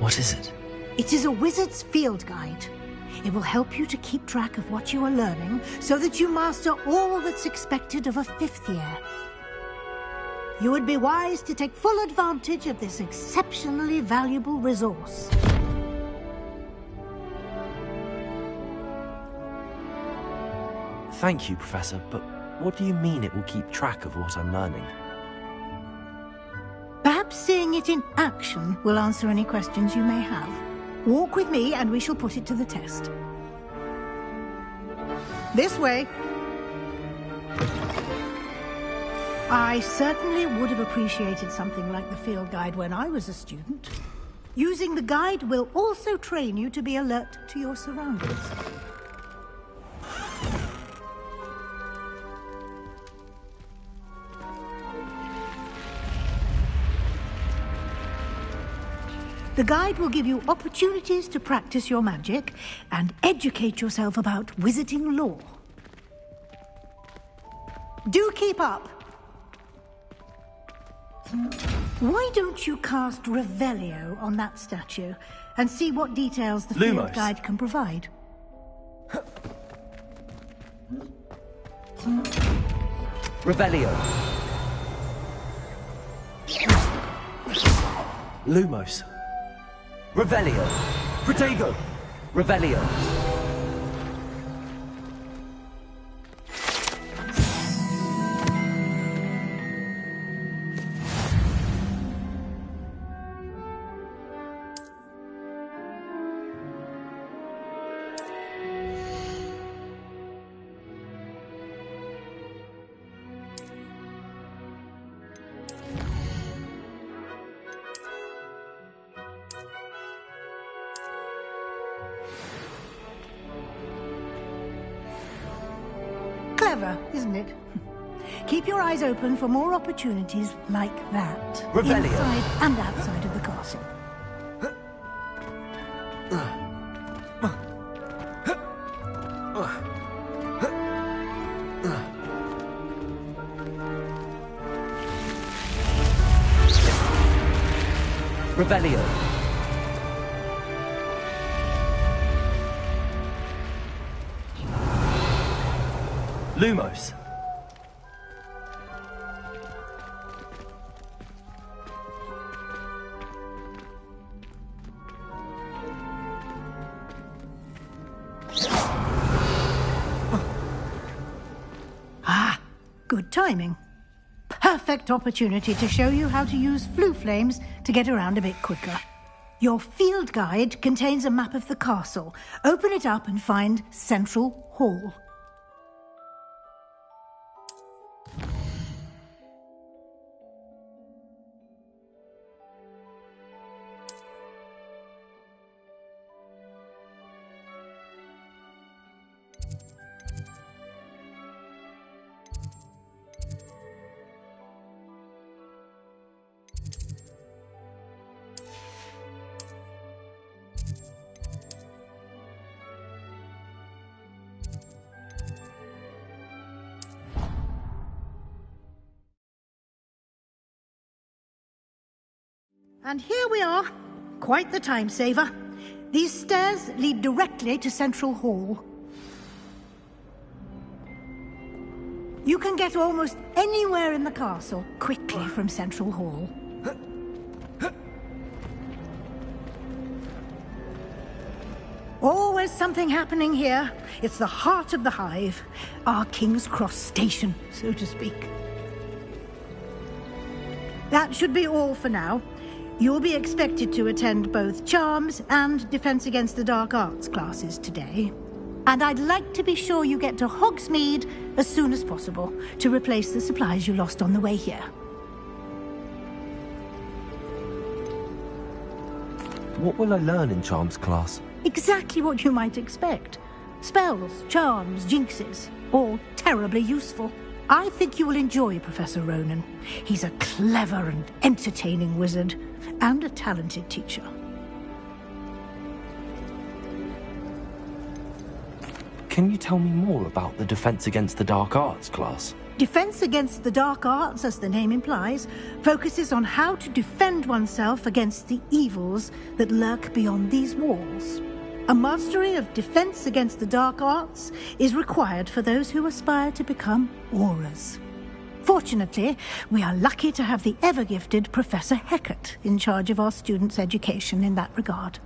What is it? It is a wizard's field guide. It will help you to keep track of what you are learning so that you master all that's expected of a 5th year. You would be wise to take full advantage of this exceptionally valuable resource. Thank you, Professor, but what do you mean it will keep track of what I'm learning? Perhaps seeing it in action will answer any questions you may have. Walk with me and we shall put it to the test. This way. I certainly would have appreciated something like the field guide when I was a student. Using the guide will also train you to be alert to your surroundings. The guide will give you opportunities to practice your magic and educate yourself about wizarding lore. Do keep up! Why don't you cast Revelio on that statue and see what details the field guide can provide? Revelio. Lumos. Revelio. Protego. Revelio. Clever, isn't it? Keep your eyes open for more opportunities like that. Revelio. Inside and outside of the castle. Revelio. Lumos. Ah, good timing. Perfect opportunity to show you how to use flue flames to get around a bit quicker. Your field guide contains a map of the castle. Open it up and find Central Hall. And here we are. Quite the time saver. These stairs lead directly to Central Hall. You can get almost anywhere in the castle quickly from Central Hall. Always something happening here. It's the heart of the hive. Our King's Cross station, so to speak. That should be all for now. You'll be expected to attend both Charms and Defense Against the Dark Arts classes today. And I'd like to be sure you get to Hogsmeade as soon as possible to replace the supplies you lost on the way here. What will I learn in Charms class? Exactly what you might expect. Spells, charms, jinxes, all terribly useful. I think you will enjoy Professor Ronan. He's a clever and entertaining wizard, and a talented teacher. Can you tell me more about the Defense Against the Dark Arts class? Defense against the dark arts, as the name implies, focuses on how to defend oneself against the evils that lurk beyond these walls. A mastery of defense against the dark arts is required for those who aspire to become Aurors. Fortunately, we are lucky to have the ever-gifted Professor Hecat in charge of our students' education in that regard.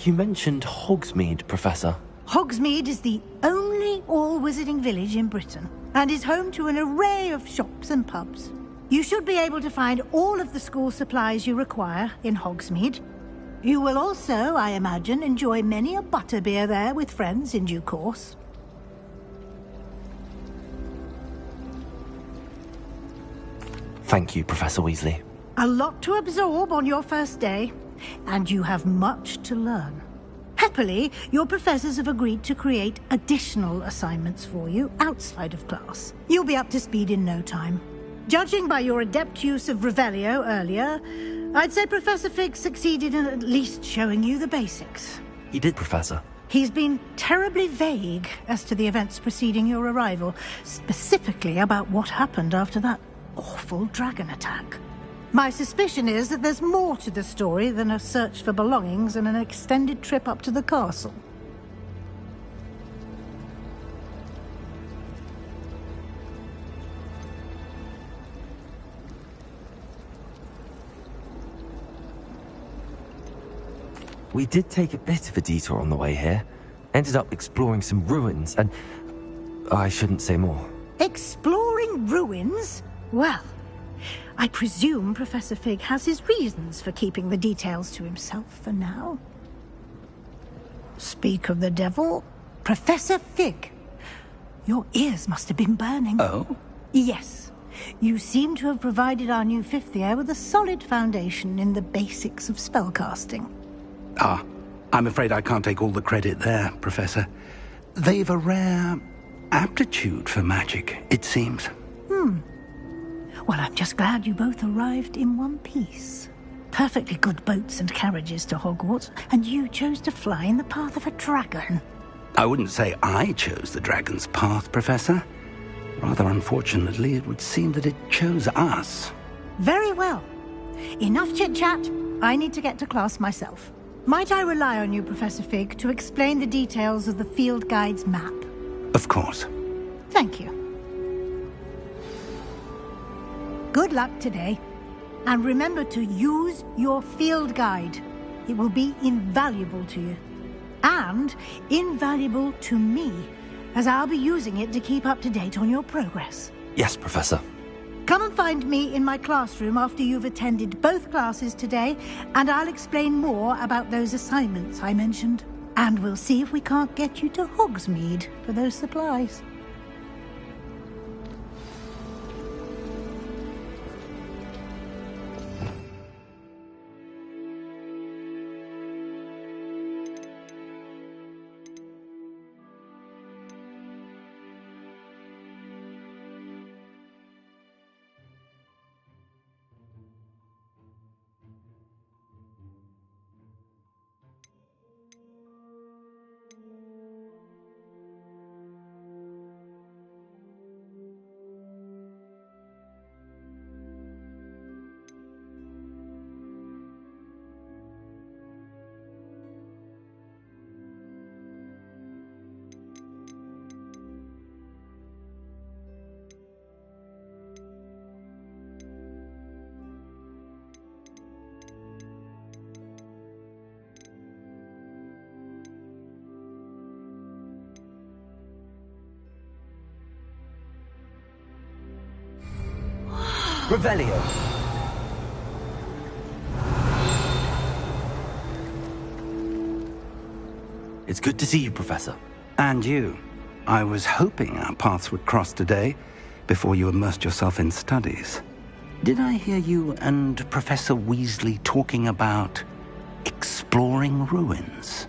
You mentioned Hogsmeade, Professor. Hogsmeade is the only all-wizarding village in Britain, and is home to an array of shops and pubs. You should be able to find all of the school supplies you require in Hogsmeade. You will also, I imagine, enjoy many a butterbeer there with friends in due course. Thank you, Professor Weasley. A lot to absorb on your first day, and you have much to learn. Happily, your professors have agreed to create additional assignments for you outside of class. You'll be up to speed in no time. Judging by your adept use of Revelio earlier, I'd say Professor Fig succeeded in at least showing you the basics. He did, Professor. He's been terribly vague as to the events preceding your arrival, specifically about what happened after that awful dragon attack. My suspicion is that there's more to the story than a search for belongings and an extended trip up to the castle. We did take a bit of a detour on the way here. Ended up exploring some ruins and... I shouldn't say more. Exploring ruins? Well, I presume Professor Fig has his reasons for keeping the details to himself for now. Speak of the devil, Professor Fig. Your ears must have been burning. Oh? Yes. You seem to have provided our new fifth year with a solid foundation in the basics of spellcasting. Ah, I'm afraid I can't take all the credit there, Professor. They've a rare aptitude for magic, it seems. Well, I'm just glad you both arrived in one piece. Perfectly good boats and carriages to Hogwarts, and you chose to fly in the path of a dragon. I wouldn't say I chose the dragon's path, Professor. Rather unfortunately, it would seem that it chose us. Very well. Enough chit-chat. I need to get to class myself. Might I rely on you, Professor Fig, to explain the details of the field guide's map? Of course. Thank you. Good luck today. And remember to use your field guide. It will be invaluable to you. And invaluable to me, as I'll be using it to keep up to date on your progress. Yes, Professor. Come and find me in my classroom after you've attended both classes today, and I'll explain more about those assignments I mentioned. And we'll see if we can't get you to Hogsmeade for those supplies. Revelio. It's good to see you, Professor. And you. I was hoping our paths would cross today, before you immersed yourself in studies. Did I hear you and Professor Weasley talking about exploring ruins?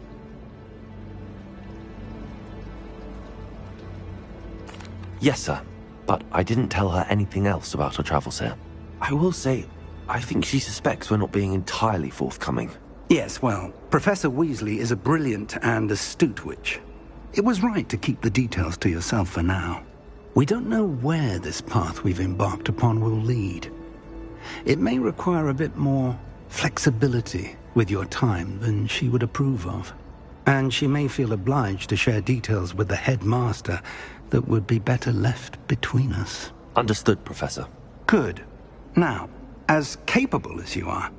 Yes, sir. But I didn't tell her anything else about her travels here. I will say, I think she suspects we're not being entirely forthcoming. Yes, well, Professor Weasley is a brilliant and astute witch. It was right to keep the details to yourself for now. We don't know where this path we've embarked upon will lead. It may require a bit more flexibility with your time than she would approve of. And she may feel obliged to share details with the headmaster that would be better left between us. Understood, Professor. Good. Now, as capable as you are,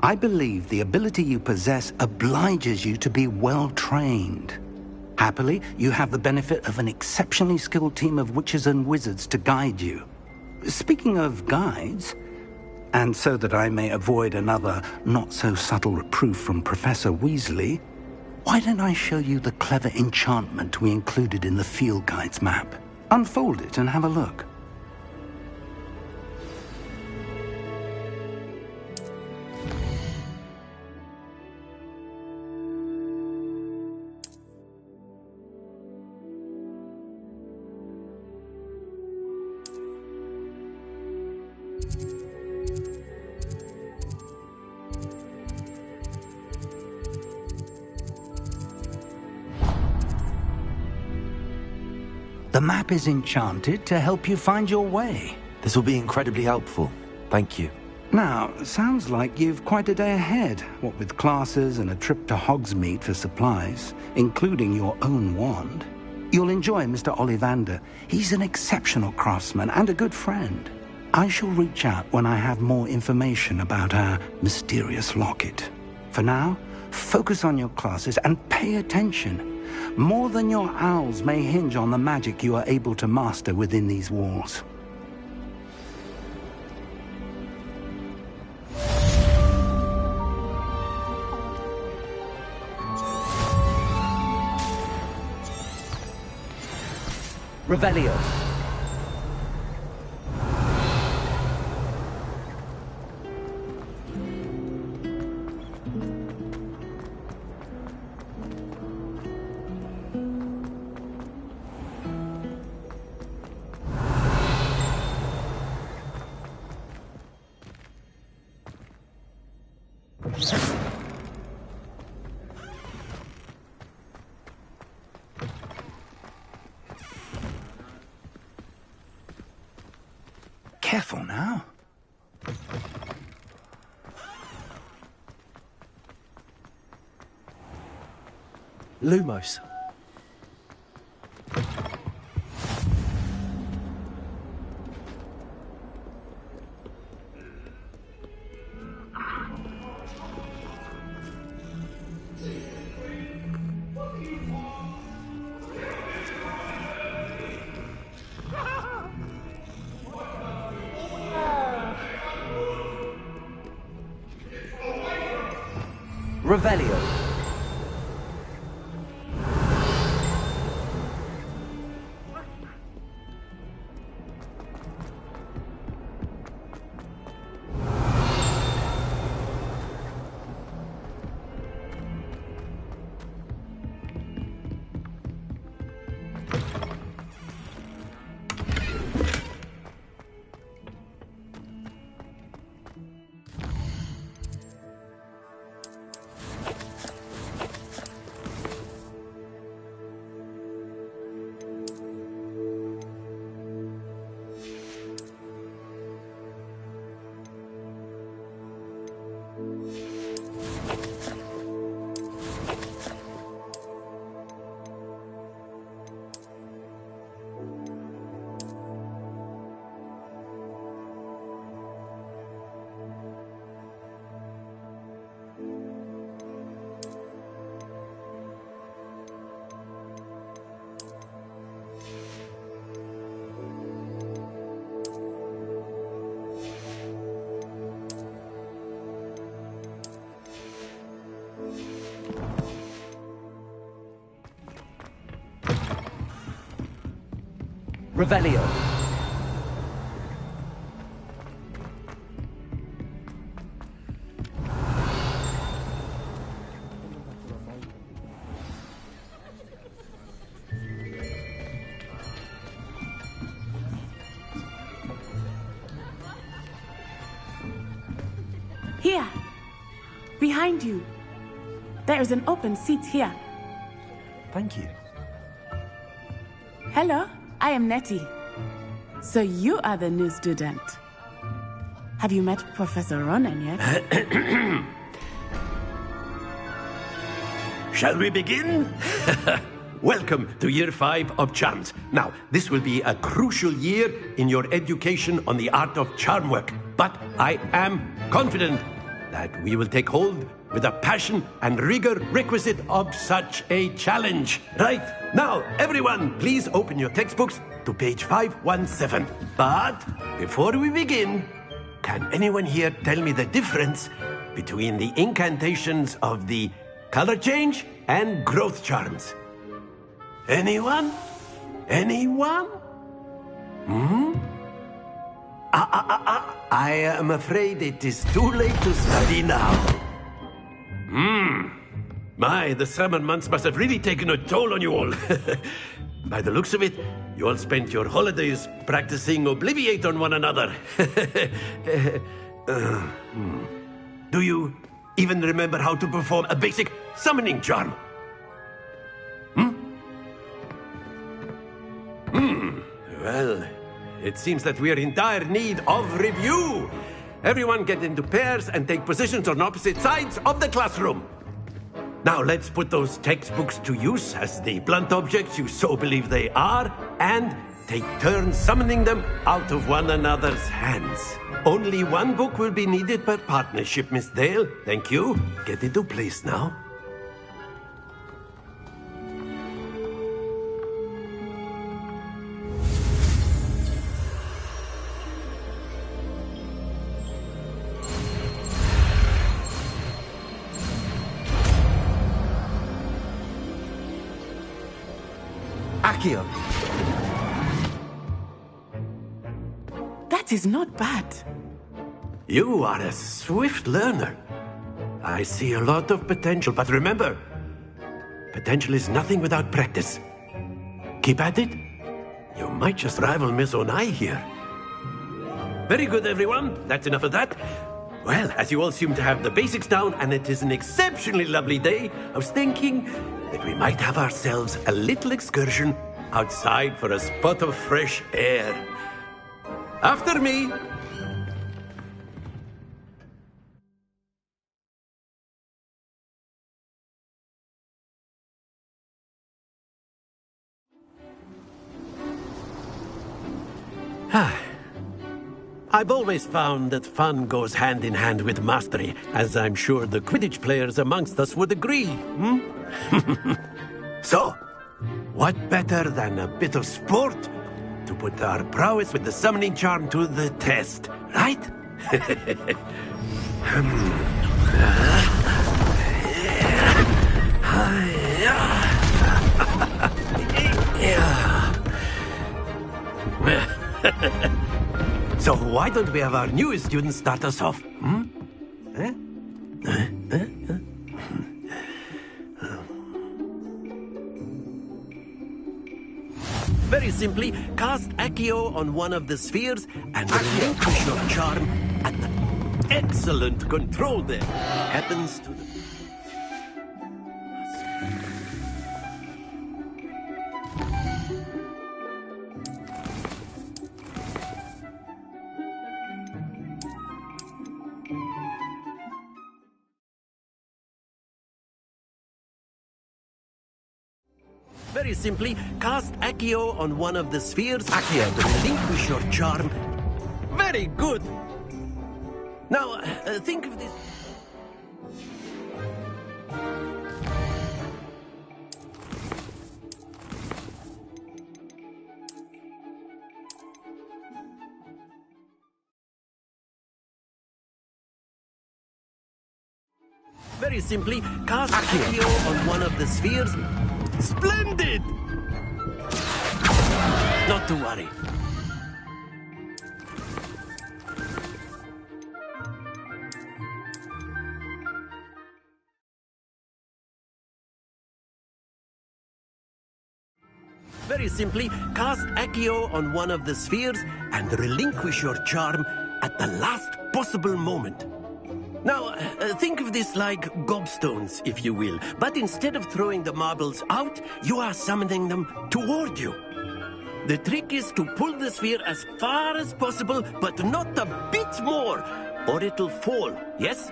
I believe the ability you possess obliges you to be well-trained. Happily, you have the benefit of an exceptionally skilled team of witches and wizards to guide you. Speaking of guides, and so that I may avoid another not-so-subtle reproof from Professor Weasley, why don't I show you the clever enchantment we included in the field guide's map? Unfold it and have a look. The map is enchanted to help you find your way. This will be incredibly helpful. Thank you. Now, sounds like you've quite a day ahead, what with classes and a trip to Hogsmeade for supplies, including your own wand. You'll enjoy Mr. Ollivander. He's an exceptional craftsman and a good friend. I shall reach out when I have more information about our mysterious locket. For now, focus on your classes and pay attention. More than your owls may hinge on the magic you are able to master within these walls. Revelio. Careful now. Lumos. Revelio. Revelio. Here, behind you. There is an open seat here. Thank you. Hello, I am Nettie. So you are the new student. Have you met Professor Ronan yet? Shall we begin? Welcome to Year 5 of Charms. Now, this will be a crucial year in your education on the art of charm work. But I am confident that we will take hold with the passion and rigor requisite of such a challenge. Right, now, everyone, please open your textbooks to page 517. But before we begin, can anyone here tell me the difference between the incantations of the color change and growth charms? Anyone? Anyone? I am afraid it is too late to study now. My, the summer months must have really taken a toll on you all. By the looks of it, you all spent your holidays practicing Obliviate on one another. Do you even remember how to perform a basic summoning charm? Well, it seems that we are in dire need of review. Everyone get into pairs and take positions on opposite sides of the classroom. Now let's put those textbooks to use as the blunt objects you so believe they are, and take turns summoning them out of one another's hands. Only one book will be needed per partnership, Miss Dale. Thank you. Get into place now. Accio. That is not bad. You are a swift learner. I see a lot of potential, but remember, potential is nothing without practice. Keep at it. You might just rival Miss Onai here. Very good, everyone. That's enough of that. Well, as you all seem to have the basics down, and it is an exceptionally lovely day, I was thinking that we might have ourselves a little excursion outside for a spot of fresh air. After me. I've always found that fun goes hand in hand with mastery, as I'm sure the Quidditch players amongst us would agree. So, what better than a bit of sport to put our prowess with the summoning charm to the test, right? So why don't we have our newest student start us off? Very simply, cast Accio on one of the spheres and relinquish your charm at the... Excellent control there. Happens to the... Very simply, cast Accio on one of the spheres and relinquish your charm. Very good. Now, think of this... Very simply, cast Accio on one of the spheres. Splendid! Not to worry. Very simply, cast Accio on one of the spheres and relinquish your charm at the last possible moment. Now, think of this like gobstones, if you will. But instead of throwing the marbles out, you are summoning them toward you. The trick is to pull the sphere as far as possible, but not a bit more, or it'll fall, yes?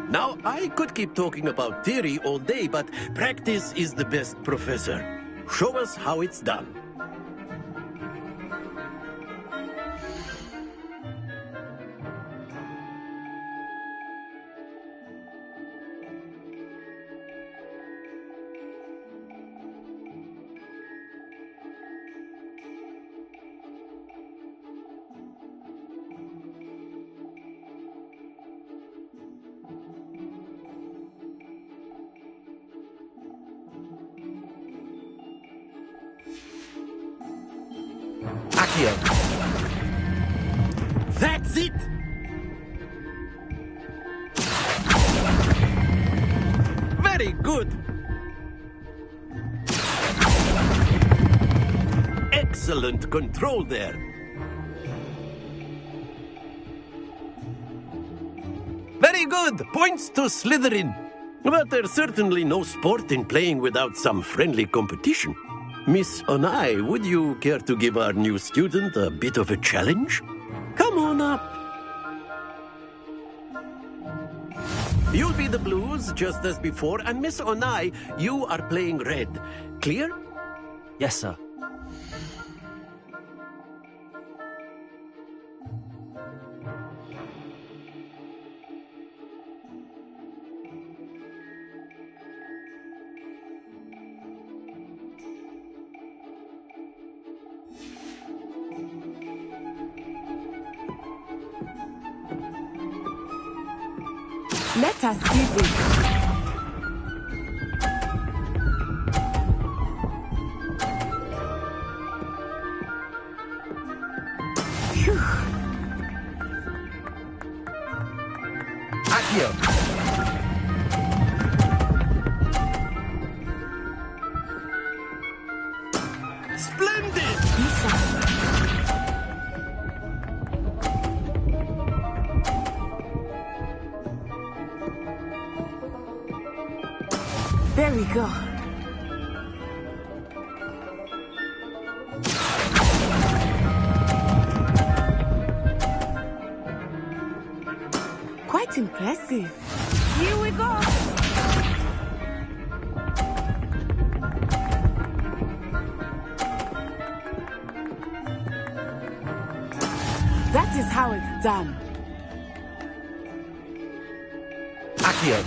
Now, I could keep talking about theory all day, but practice is the best professor. Show us how it's done. Accio. That's it! Very good! Excellent control there. Very good! Points to Slytherin. But there's certainly no sport in playing without some friendly competition. Miss Onai, would you care to give our new student a bit of a challenge? Come on up. You'll be the blues, just as before, and Miss Onai, you are playing red. Clear? Yes, sir. Let us see this. Phew. Accio. Splendid! There we go. Quite impressive. Here we go. That is how it's done. Accio.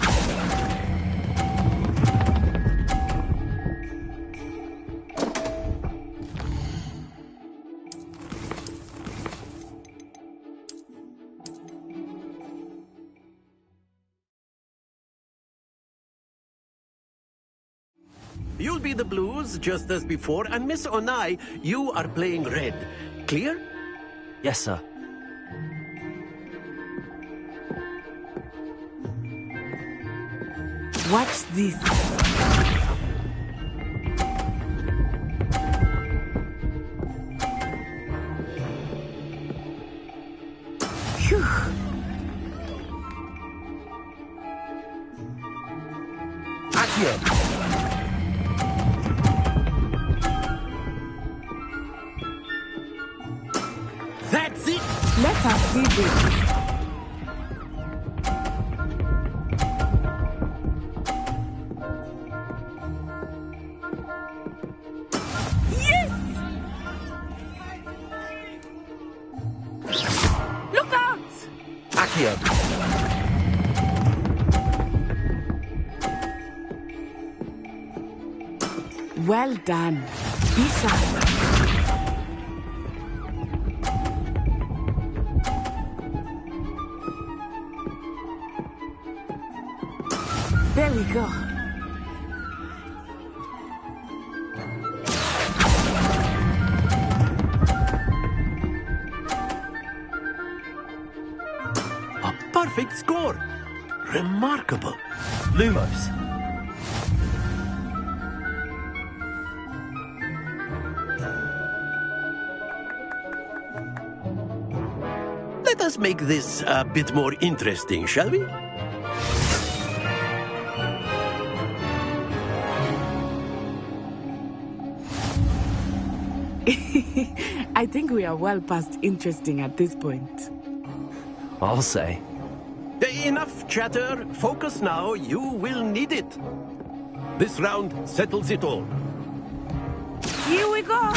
You'll be the blues, just as before, and Miss Onai, you are playing red. Clear? Yes, sir. Watch this. Phew. Accio. That's it! Let us see this. Yes! Look out! Accio. Well done. Be sharp. There we go. A perfect score. Remarkable. Lumos. Let us make this a bit more interesting, shall we? I think we are well past interesting at this point. I'll say. Enough chatter. Focus now. You will need it. This round settles it all. Here we go!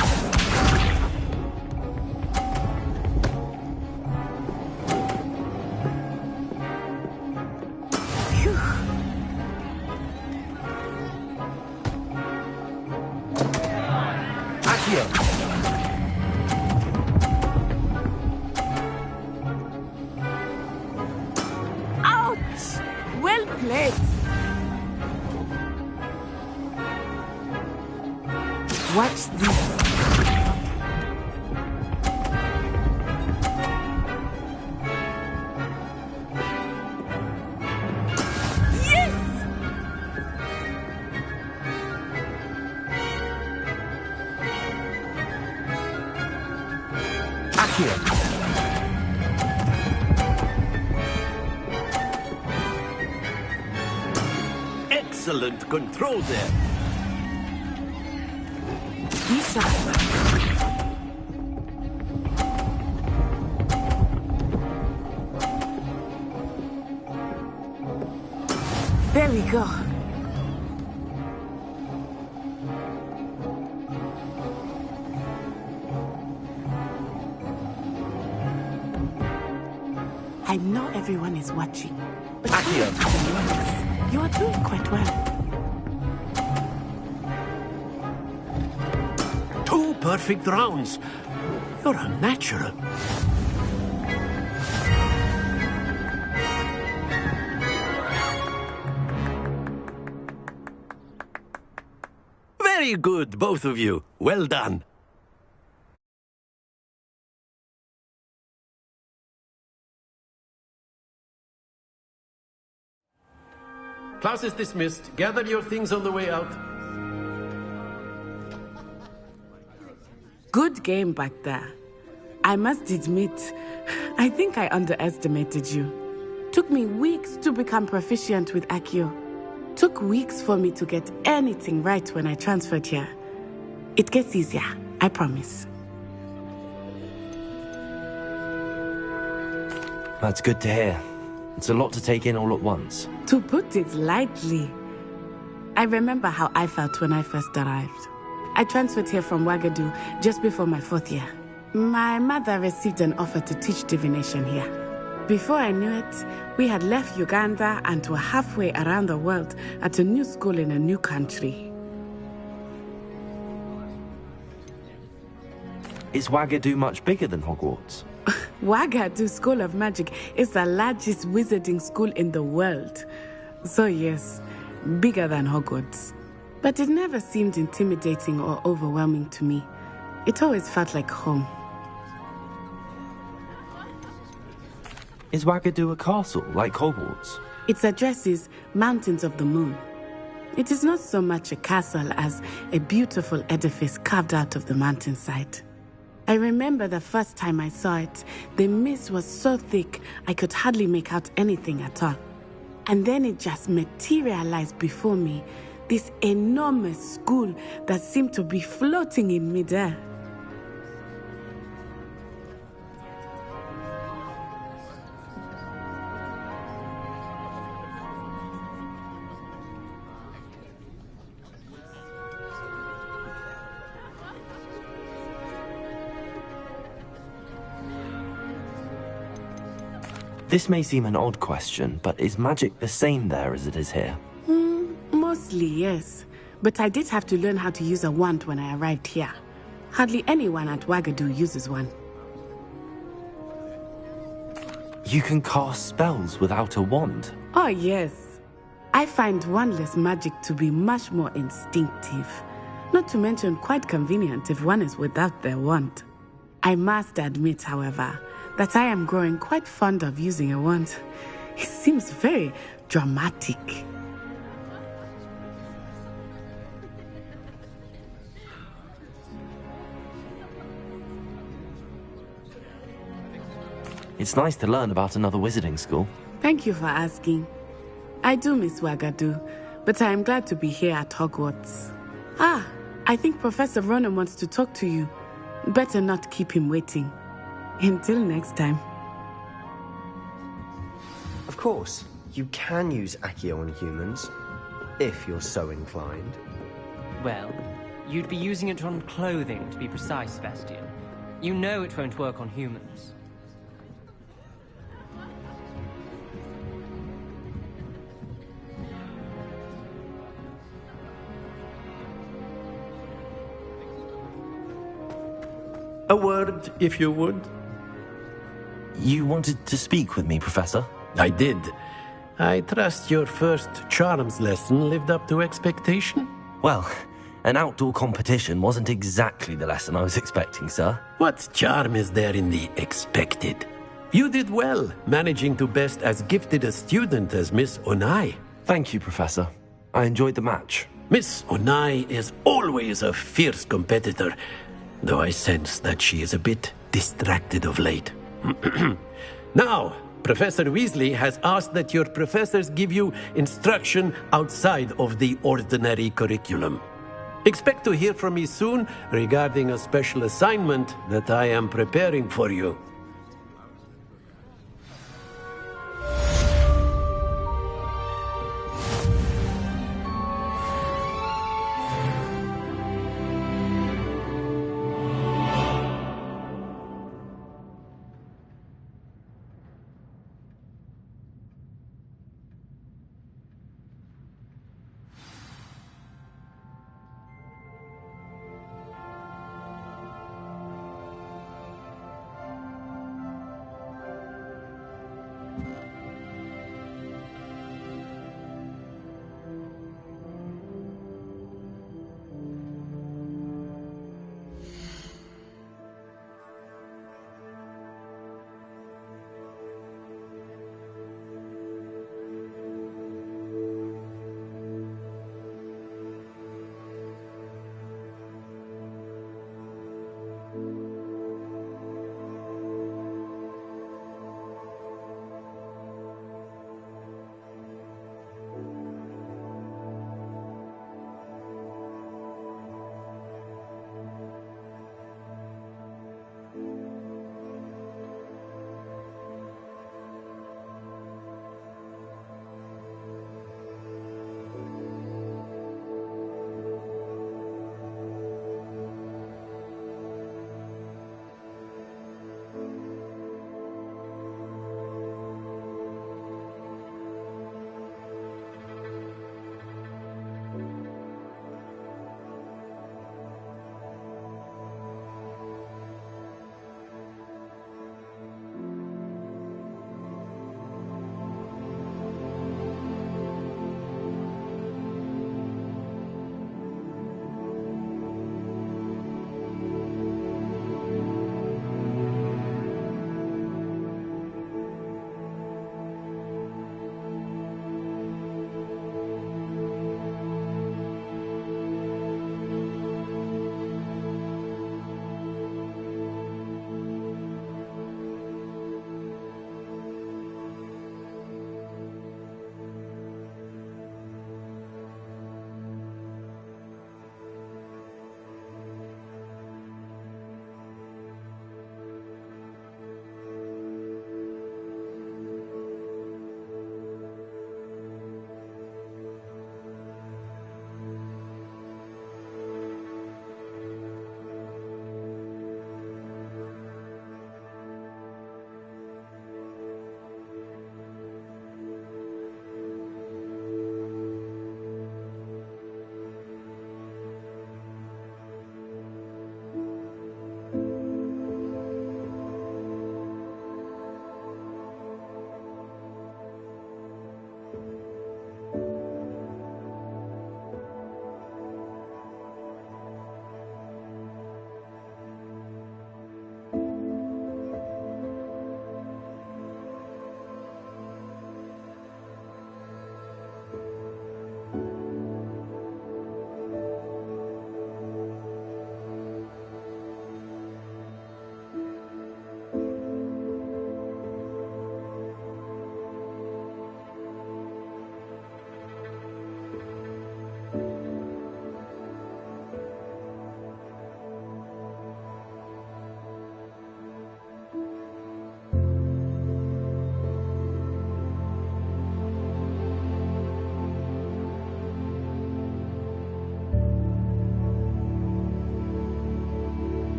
Phew. Accio. Ouch! Well played. Watch this. Yes! Accio. Excellent control there. Be sharp. There we go. I know everyone is watching, but Accio. you are doing quite well. Two perfect rounds. You're a natural. Very good, both of you. Well done. Class is dismissed. Gather your things on the way out. Good game back there. I must admit, I think I underestimated you. Took me weeks to become proficient with Accio. Took weeks for me to get anything right when I transferred here. It gets easier, I promise. That's good to hear. It's a lot to take in all at once. To put it lightly, I remember how I felt when I first arrived. I transferred here from Ouagadougou just before my 4th year. My mother received an offer to teach divination here. Before I knew it, we had left Uganda and were halfway around the world at a new school in a new country. Is Ouagadougou much bigger than Hogwarts? Ouagadougou School of Magic is the largest wizarding school in the world. So yes, bigger than Hogwarts. But it never seemed intimidating or overwhelming to me. It always felt like home. Is Ouagadougou a castle, like Hogwarts? Its address is Mountains of the Moon. It is not so much a castle as a beautiful edifice carved out of the mountainside. I remember the first time I saw it, the mist was so thick I could hardly make out anything at all. And then it just materialized before me, this enormous school that seemed to be floating in midair. This may seem an odd question, but is magic the same there as it is here? Mostly, yes. But I did have to learn how to use a wand when I arrived here. Hardly anyone at Ouagadougou uses one. You can cast spells without a wand? Oh, yes. I find wandless magic to be much more instinctive. Not to mention quite convenient if one is without their wand. I must admit, however, that I am growing quite fond of using a wand. It seems very dramatic. It's nice to learn about another wizarding school. Thank you for asking. I do miss Ouagadougou, but I am glad to be here at Hogwarts. Ah, I think Professor Ronan wants to talk to you. Better not keep him waiting. Until next time. Of course, you can use Accio on humans, if you're so inclined. Well, you'd be using it on clothing, to be precise, Sebastian. You know it won't work on humans. A word, if you would. You wanted to speak with me, Professor? I did. I trust your first charms lesson lived up to expectation? Well, an outdoor competition wasn't exactly the lesson I was expecting, sir. What charm is there in the expected? You did well, managing to best as gifted a student as Miss Onai. Thank you, Professor. I enjoyed the match. Miss Onai is always a fierce competitor, though I sense that she is a bit distracted of late. Now, Professor Weasley has asked that your professors give you instruction outside of the ordinary curriculum. Expect to hear from me soon regarding a special assignment that I am preparing for you.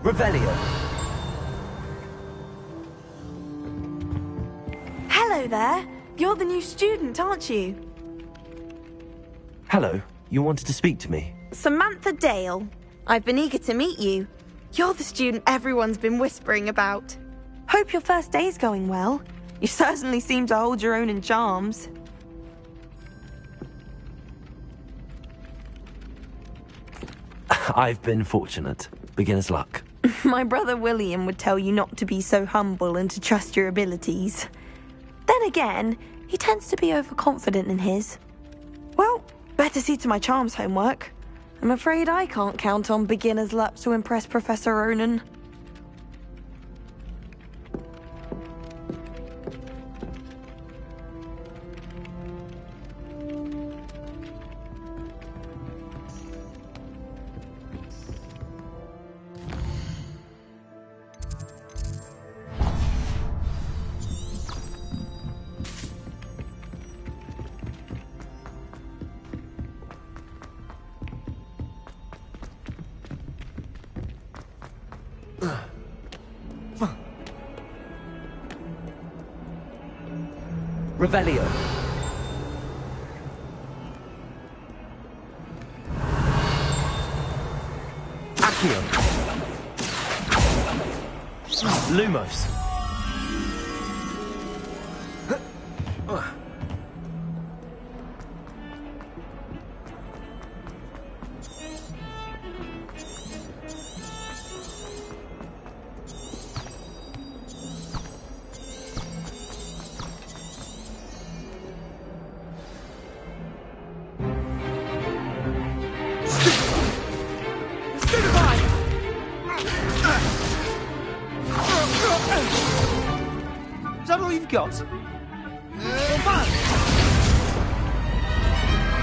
Revelio. Hello there. You're the new student, aren't you? Hello. You wanted to speak to me? Samantha Dale. I've been eager to meet you. You're the student everyone's been whispering about. Hope your first day's going well. You certainly seem to hold your own in charms. I've been fortunate. Beginner's luck. My brother William would tell you not to be so humble and to trust your abilities. Then again, he tends to be overconfident in his. Well, better see to my charms homework. I'm afraid I can't count on beginner's luck to impress Professor Ronan. Revelio. Accio. Lumos. Is that all you've got?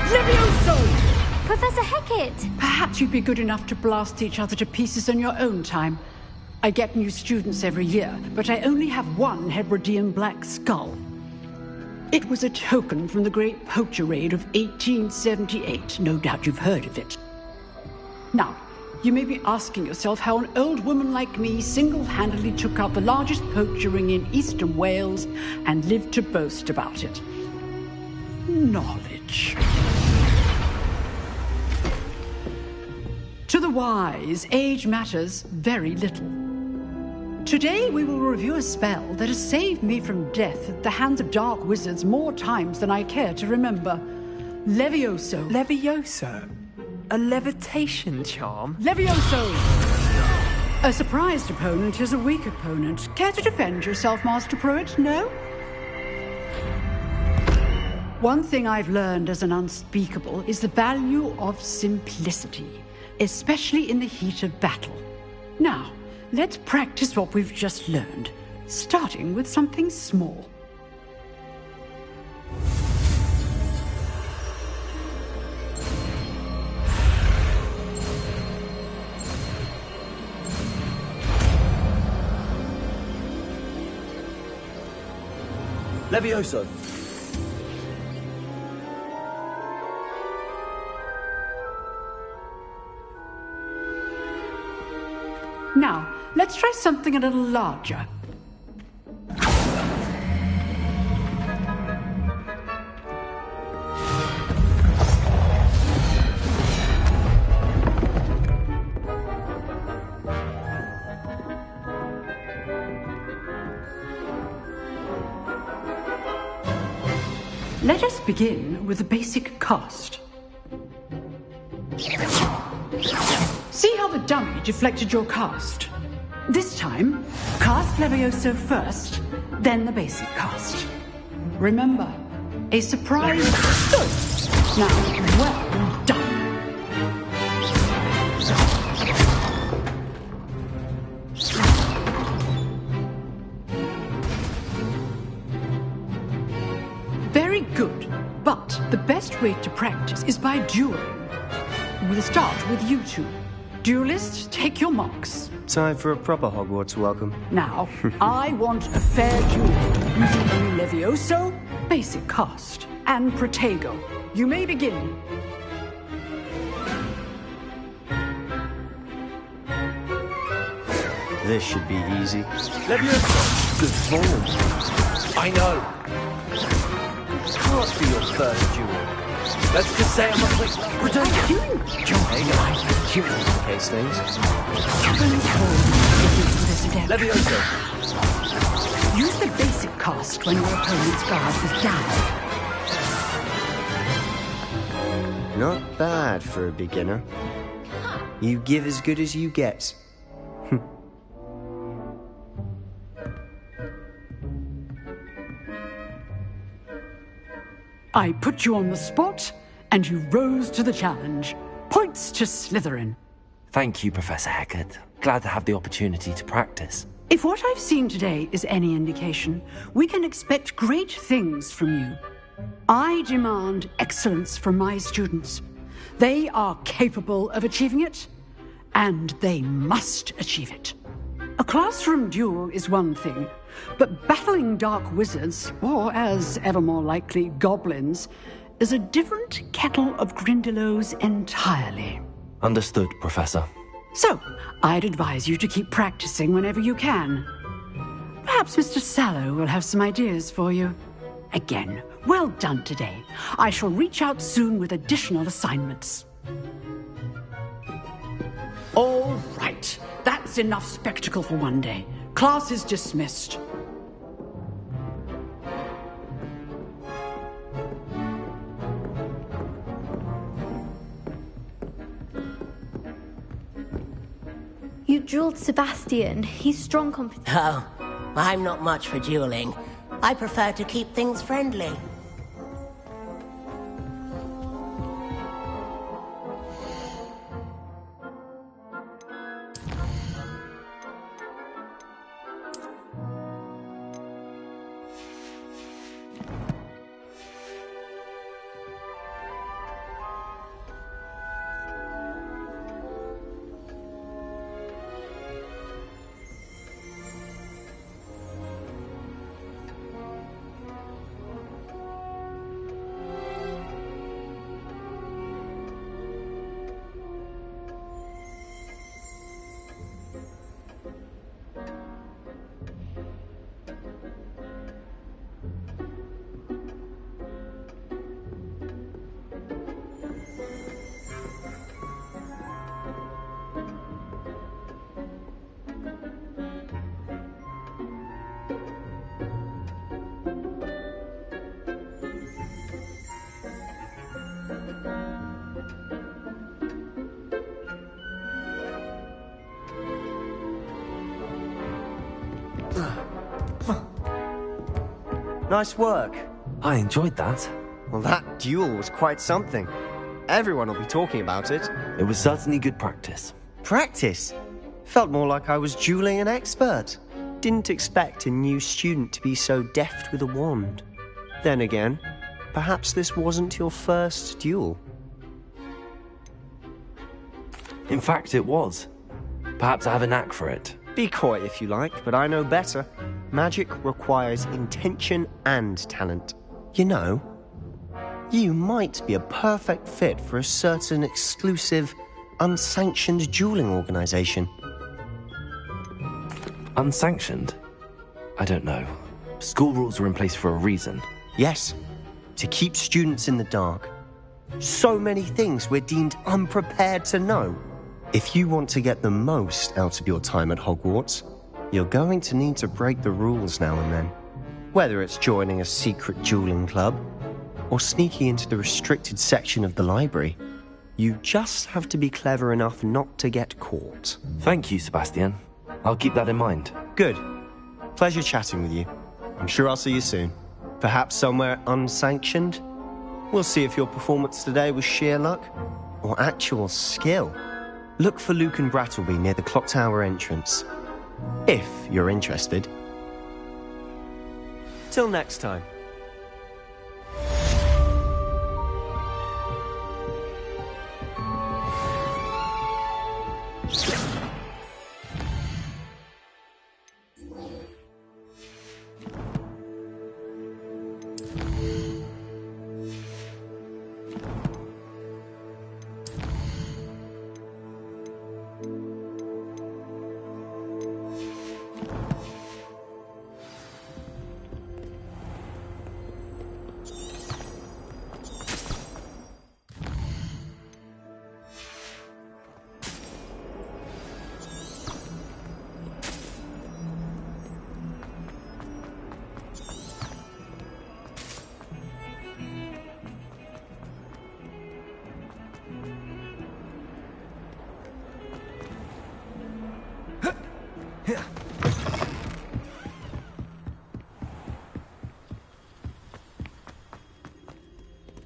Levioso! Professor Hecat! Perhaps you'd be good enough to blast each other to pieces in your own time. I get new students every year, but I only have one Hebridean black skull. It was a token from the Great Poacher Raid of 1878. No doubt you've heard of it. Now, you may be asking yourself how an old woman like me single-handedly took out the largest poacher ring in eastern Wales and lived to boast about it. Knowledge. To the wise, age matters very little. Today we will review a spell that has saved me from death at the hands of dark wizards more times than I care to remember. Levioso. Levioso? A levitation charm? Levioso! A surprised opponent is a weak opponent. Care to defend yourself, Master Pruitt? No? One thing I've learned as an unspeakable is the value of simplicity, especially in the heat of battle. Now, let's practice what we've just learned, starting with something small. Levioso. Now, let's try something a little larger. Let us begin with the basic cast. See how the dummy deflected your cast? This time, cast Levioso first, then the basic cast. Remember, a surprise. Good. Now, well done. Very good, but the best way to practice is by dueling. We'll start with you two. Duelists, take your marks. Time for a proper Hogwarts welcome. Now, I want a fair duel using only Levioso, basic cast, and Protego. You may begin. This should be easy. Levioso! Good form. I know. Can't be your first duel. Let's just say I'm a quick pretender. Hey guys, cute in case things. Levioso! Use the basic cast when your opponent's guard is down. Not bad for a beginner. You give as good as you get. I put you on the spot, and you rose to the challenge. Points to Slytherin. Thank you, Professor Hecat. Glad to have the opportunity to practice. If what I've seen today is any indication, we can expect great things from you. I demand excellence from my students. They are capable of achieving it, and they must achieve it. A classroom duel is one thing, but battling dark wizards, or as ever more likely, goblins, is a different kettle of Grindylows entirely. Understood, Professor. So, I'd advise you to keep practicing whenever you can. Perhaps Mr. Sallow will have some ideas for you. Again, well done today. I shall reach out soon with additional assignments. All right. That's enough spectacle for one day. Class is dismissed. You dueled Sebastian. He's strong competition. Oh, I'm not much for dueling. I prefer to keep things friendly. Nice work. I enjoyed that. Well, that duel was quite something. Everyone will be talking about it. It was certainly good practice. Practice? Felt more like I was dueling an expert. Didn't expect a new student to be so deft with a wand. Then again, perhaps this wasn't your first duel. In fact, it was. Perhaps I have a knack for it. Be coy if you like, but I know better. Magic requires intention and talent. You know, you might be a perfect fit for a certain exclusive, unsanctioned dueling organization. Unsanctioned? I don't know. School rules are in place for a reason. Yes, to keep students in the dark. So many things we're deemed unprepared to know. If you want to get the most out of your time at Hogwarts, you're going to need to break the rules now and then. Whether it's joining a secret dueling club, or sneaking into the restricted section of the library, you just have to be clever enough not to get caught. Thank you, Sebastian. I'll keep that in mind. Good. Pleasure chatting with you. I'm sure I'll see you soon. Perhaps somewhere unsanctioned? We'll see if your performance today was sheer luck or actual skill. Look for Luke and Brattleby near the clock tower entrance. If you're interested. Till next time.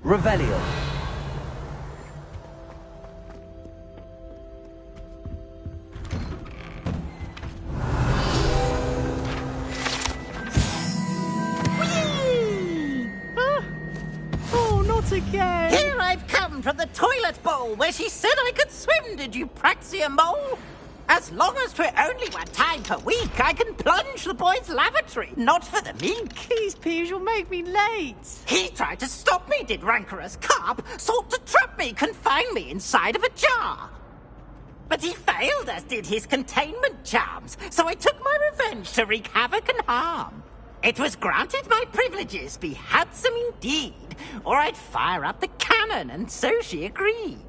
Revelio. Oh, not again! Here I've come from the toilet bowl where she said I could swim, did you praxia mole? As long as 'twere only one time per week, I can plunge the boy's lavatory, not for the meek. Please, Peeves, you'll make me late. He tried to stop me, did rancorous carp, sought to trap me, confine me inside of a jar. But he failed, as did his containment charms, so I took my revenge to wreak havoc and harm. It was granted my privileges be handsome indeed, or I'd fire up the cannon, and so she agreed.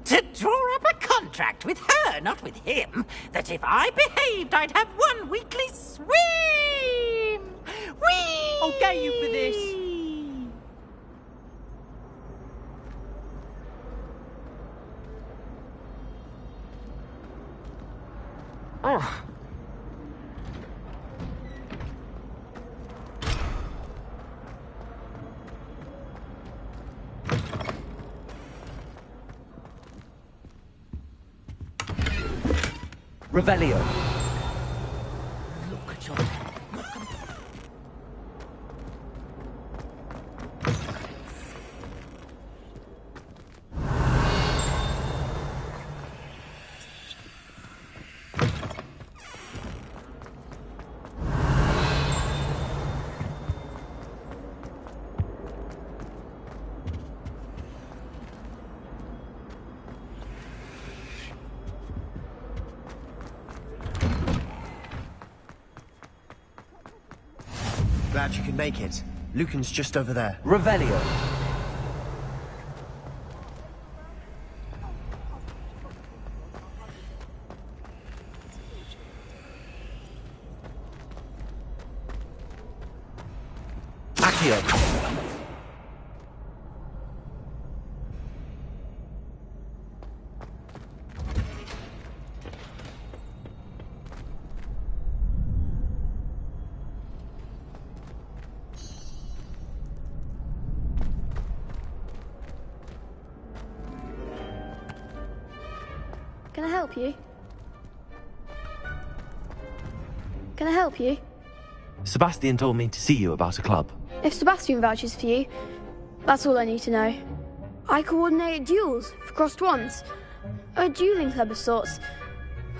To draw up a contract with her, not with him, that if I behaved, I'd have one weekly swim! Whee! I'll get you for this. Oh. Revelio. Look at your... Glad you could make it. Lucan's just over there. Revelio. Accio. Can I help you? Can I help you? Sebastian told me to see you about a club. If Sebastian vouches for you, that's all I need to know. I coordinate duels for crossed wands. A dueling club of sorts.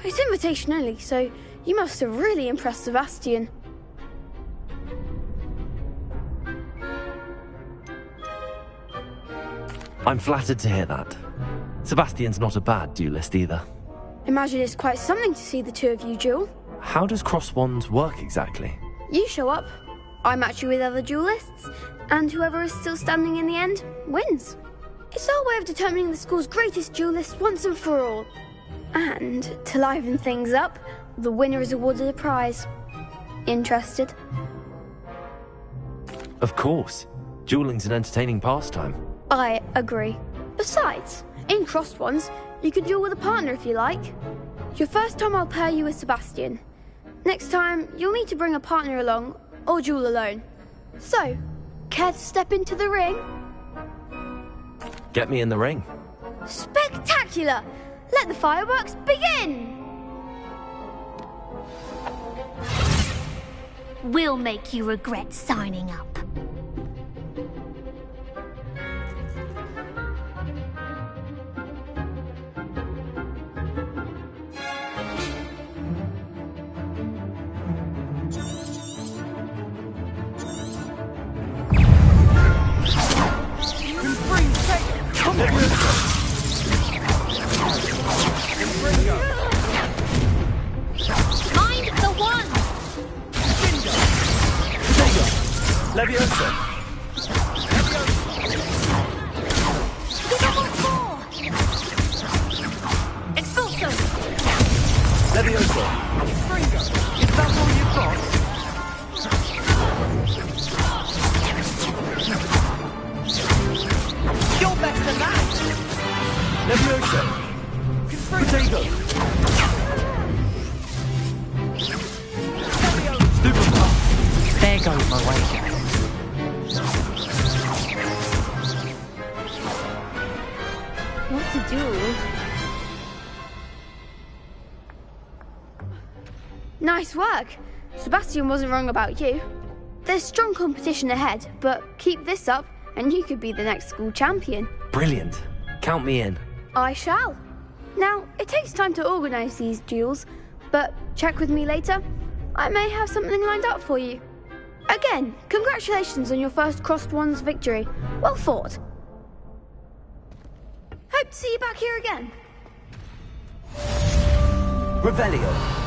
It's invitation only, so you must have really impressed Sebastian. I'm flattered to hear that. Sebastian's not a bad duelist either. Imagine it's quite something to see the two of you duel. How does cross wands work exactly? You show up, I match you with other duelists, and whoever is still standing in the end wins. It's our way of determining the school's greatest duelist once and for all. And to liven things up, the winner is awarded a prize. Interested? Of course. Dueling's an entertaining pastime. I agree. Besides, in crossed ones, you can duel with a partner if you like. Your first time I'll pair you with Sebastian. Next time, you'll need to bring a partner along, or duel alone. So, care to step into the ring? Get me in the ring. Spectacular! Let the fireworks begin! We'll make you regret signing up. Mind the one! Leviosa! Expulso! Leviosa! Is that all you've got? You're better than that! Leviosa! Potato! There goes my wager. Nice work. Sebastian wasn't wrong about you. There's strong competition ahead, but keep this up and you could be the next school champion. Brilliant. Count me in. I shall. Now, it takes time to organise these duels, but check with me later. I may have something lined up for you. Again, congratulations on your first Crossed Wands victory. Well fought. Hope to see you back here again. Revelio.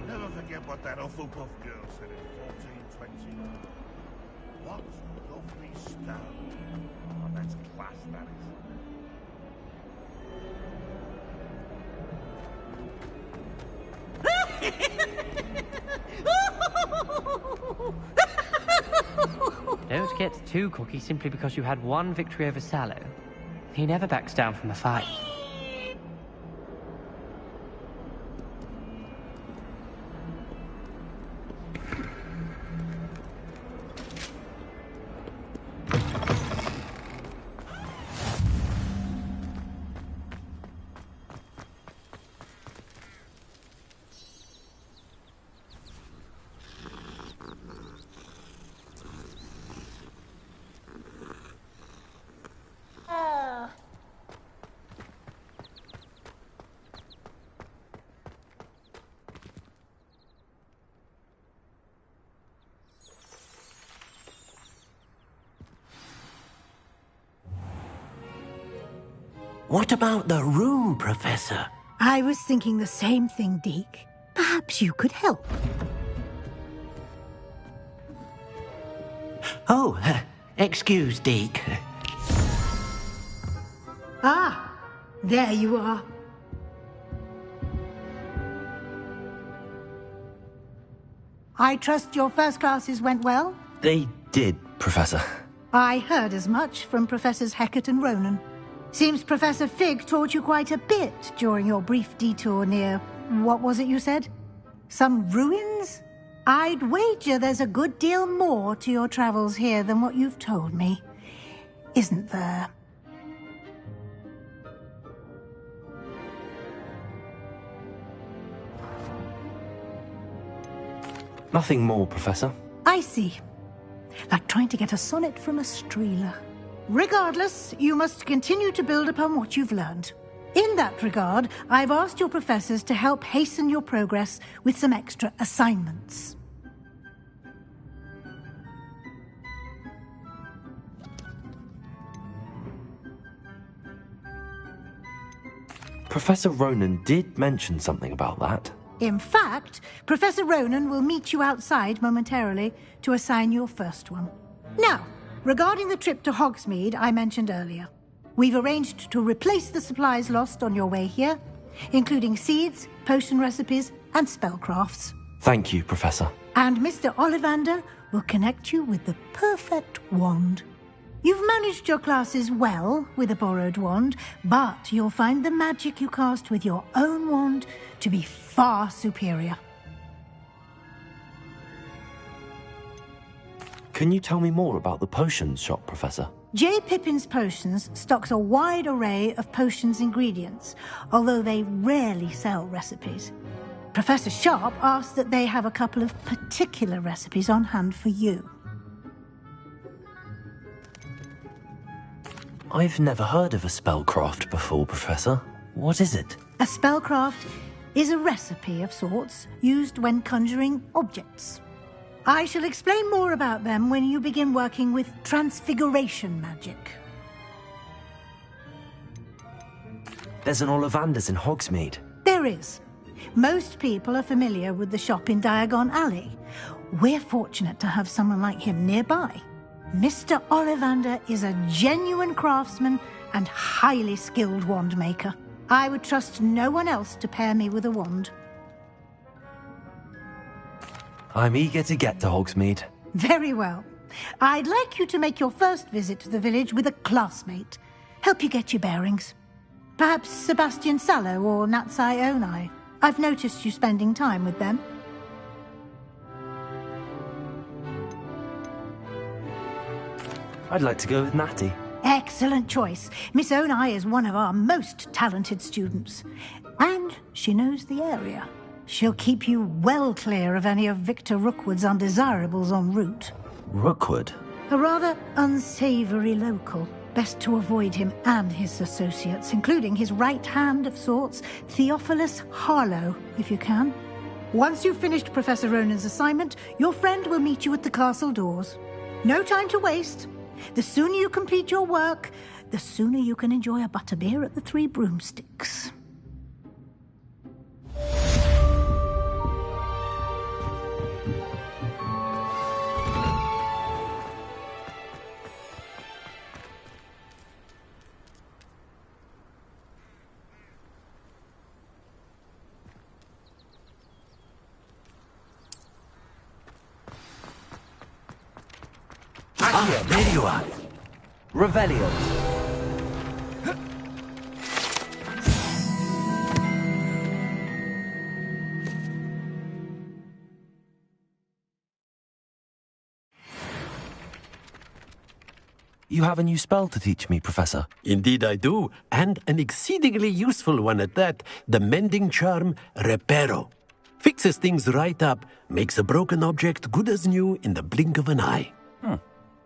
Never forget what that Hufflepuff girl said in 1421. What lovely stone. Oh, that's class, that is. Don't get too cocky simply because you had one victory over Sallow. He never backs down from a fight. What about the room, Professor? I was thinking the same thing, Deke. Perhaps you could help. Oh, excuse, Deke. Ah, there you are. I trust your first classes went well? They did, Professor. I heard as much from Professors Hecat and Ronan. Seems Professor Fig taught you quite a bit during your brief detour near... what was it you said? Some ruins? I'd wager there's a good deal more to your travels here than what you've told me. Isn't there? Nothing more, Professor. I see. Like trying to get a sonnet from a streeler. Regardless, you must continue to build upon what you've learned. In that regard, I've asked your professors to help hasten your progress with some extra assignments. Professor Ronan did mention something about that. In fact, Professor Ronan will meet you outside momentarily to assign your first one. Now, regarding the trip to Hogsmeade I mentioned earlier, we've arranged to replace the supplies lost on your way here, including seeds, potion recipes, and spellcrafts. Thank you, Professor. And Mr. Ollivander will connect you with the perfect wand. You've managed your classes well with a borrowed wand, but you'll find the magic you cast with your own wand to be far superior. Can you tell me more about the potions shop, Professor? J. Pippin's Potions stocks a wide array of potions ingredients, although they rarely sell recipes. Professor Sharp asked that they have a couple of particular recipes on hand for you. I've never heard of a spellcraft before, Professor. What is it? A spellcraft is a recipe of sorts used when conjuring objects. I shall explain more about them when you begin working with transfiguration magic. There's an Ollivander's in Hogsmeade. There is. Most people are familiar with the shop in Diagon Alley. We're fortunate to have someone like him nearby. Mr. Ollivander is a genuine craftsman and highly skilled wand maker. I would trust no one else to pair me with a wand. I'm eager to get to Hogsmeade. Very well. I'd like you to make your first visit to the village with a classmate. Help you get your bearings. Perhaps Sebastian Sallow or Natsai Onai. I've noticed you spending time with them. I'd like to go with Natty. Excellent choice. Miss Onai is one of our most talented students. And she knows the area. She'll keep you well clear of any of Victor Rookwood's undesirables en route. Rookwood? A rather unsavory local. Best to avoid him and his associates, including his right hand of sorts, Theophilus Harlow, if you can. Once you've finished Professor Ronan's assignment, your friend will meet you at the castle doors. No time to waste. The sooner you complete your work, the sooner you can enjoy a butterbeer at the Three Broomsticks. Ah, there you are. Revelio. You have a new spell to teach me, Professor. Indeed I do, and an exceedingly useful one at that. The mending charm, Reparo. Fixes things right up, makes a broken object good as new in the blink of an eye.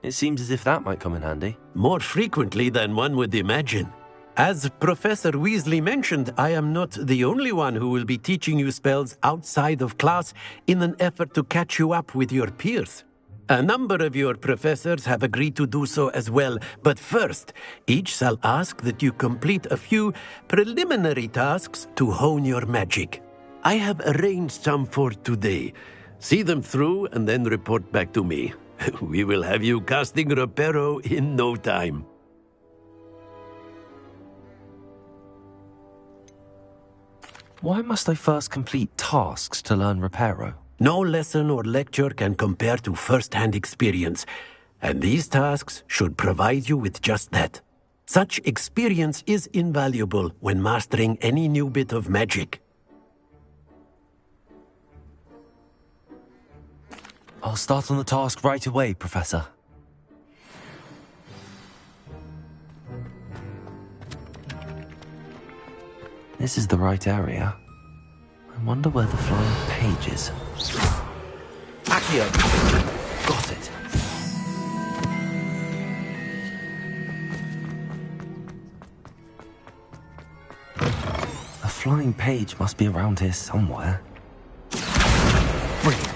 It seems as if that might come in handy. More frequently than one would imagine. As Professor Weasley mentioned, I am not the only one who will be teaching you spells outside of class in an effort to catch you up with your peers. A number of your professors have agreed to do so as well, but first, each shall ask that you complete a few preliminary tasks to hone your magic. I have arranged some for today. See them through and then report back to me. We will have you casting Reparo in no time. Why must I first complete tasks to learn Reparo? No lesson or lecture can compare to first-hand experience, and these tasks should provide you with just that. Such experience is invaluable when mastering any new bit of magic. I'll start on the task right away, Professor. This is the right area. I wonder where the flying page is. Accio! Got it. A flying page must be around here somewhere. Brilliant.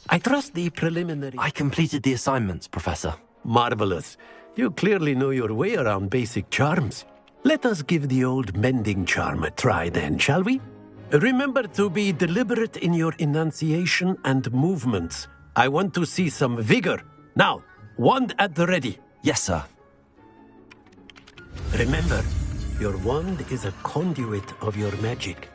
I trust the preliminary... I completed the assignments, Professor. Marvelous. You clearly know your way around basic charms. Let us give the old mending charm a try then, shall we? Remember to be deliberate in your enunciation and movements. I want to see some vigor. Now, wand at the ready. Yes, sir. Remember, your wand is a conduit of your magic.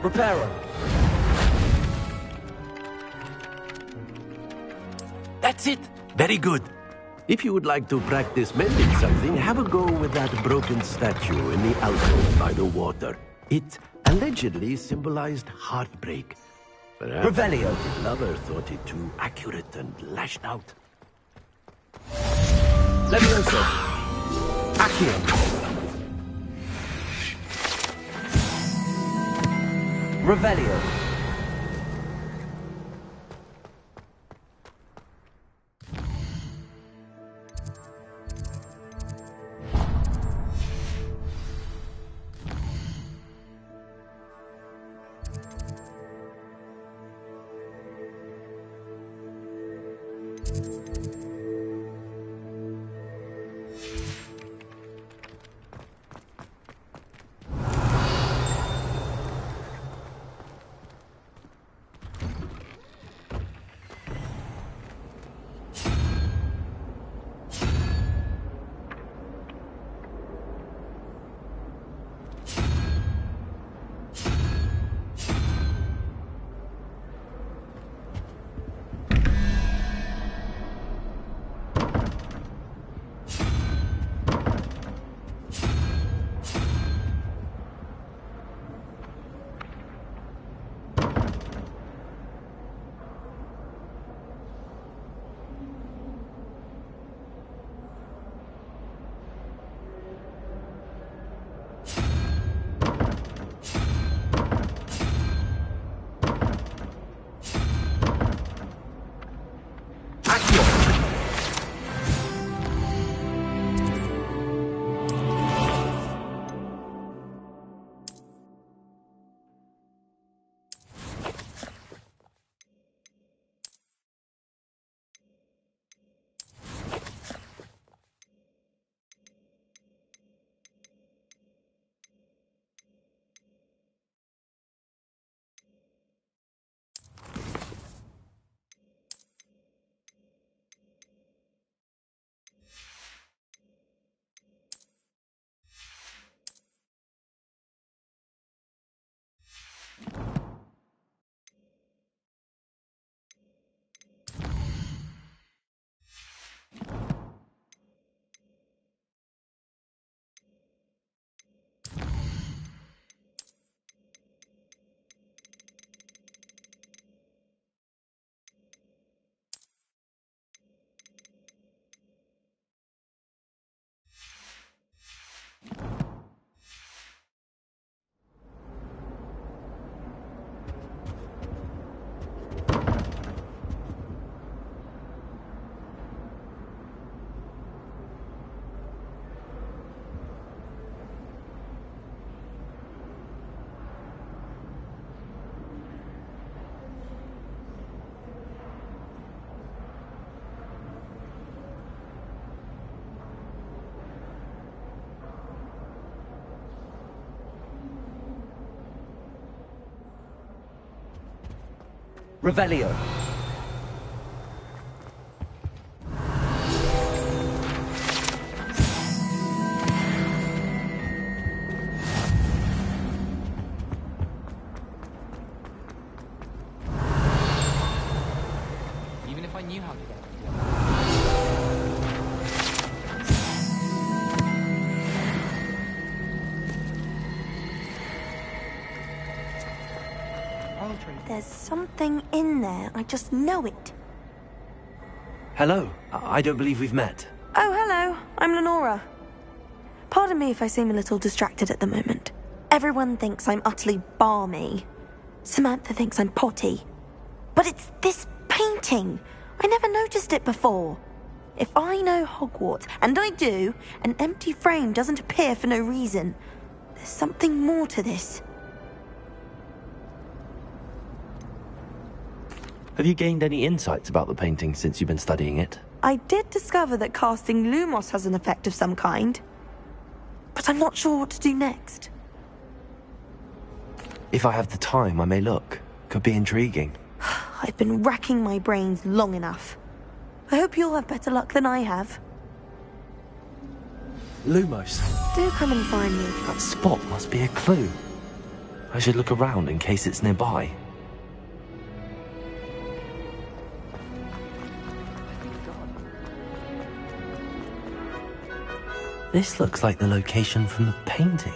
Reparo. That's it. Very good. If you would like to practice mending something, have a go with that broken statue in the alcove by the water. It allegedly symbolized heartbreak. Perhaps Revelio. the lover thought it too accurate and lashed out. Levioso. Accio. Revelio. Revelio. Even if I knew how to get it. There's something in there. I just know it. Hello. I don't believe we've met. Oh, hello. I'm Lenora. Pardon me if I seem a little distracted at the moment. Everyone thinks I'm utterly balmy. Samantha thinks I'm potty. But it's this painting. I never noticed it before. If I know Hogwarts, and I do, an empty frame doesn't appear for no reason. There's something more to this. Have you gained any insights about the painting since you've been studying it? I did discover that casting Lumos has an effect of some kind. But I'm not sure what to do next. If I have the time, I may look. Could be intriguing. I've been racking my brains long enough. I hope you'll have better luck than I have. Lumos. Do come and find me. That spot must be a clue. I should look around in case it's nearby. This looks like the location from the painting.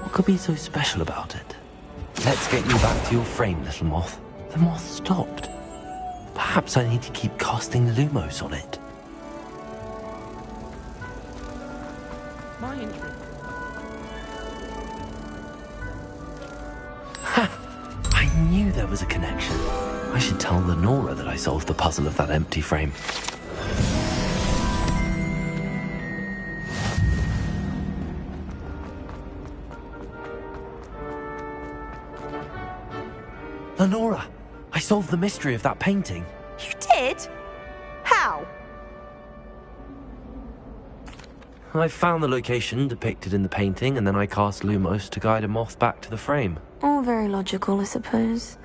What could be so special about it? Let's get you back to your frame, little moth. The moth stopped. Perhaps I need to keep casting Lumos on it. My interest. Ha! I knew there was a connection. I should tell Lenora that I solved the puzzle of that empty frame. Lenora, I solved the mystery of that painting. You did? How? I found the location depicted in the painting, and then I cast Lumos to guide a moth back to the frame. All very logical, I suppose.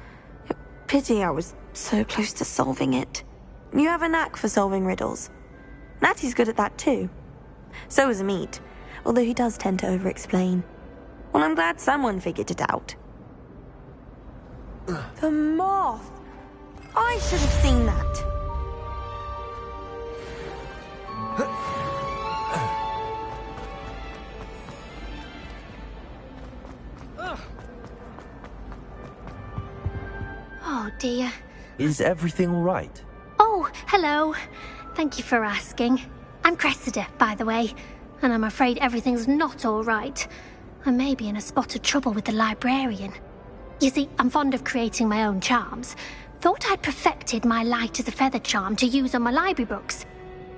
Pity I was so close to solving it. You have a knack for solving riddles. Natty's good at that too. So is Amit, although he does tend to over-explain. Well, I'm glad someone figured it out. The moth! I should have seen that. Oh dear. Is everything all right? Oh, hello. Thank you for asking. I'm Cressida, by the way, and I'm afraid everything's not all right. I may be in a spot of trouble with the librarian. You see, I'm fond of creating my own charms. Thought I'd perfected my light as a feather charm to use on my library books.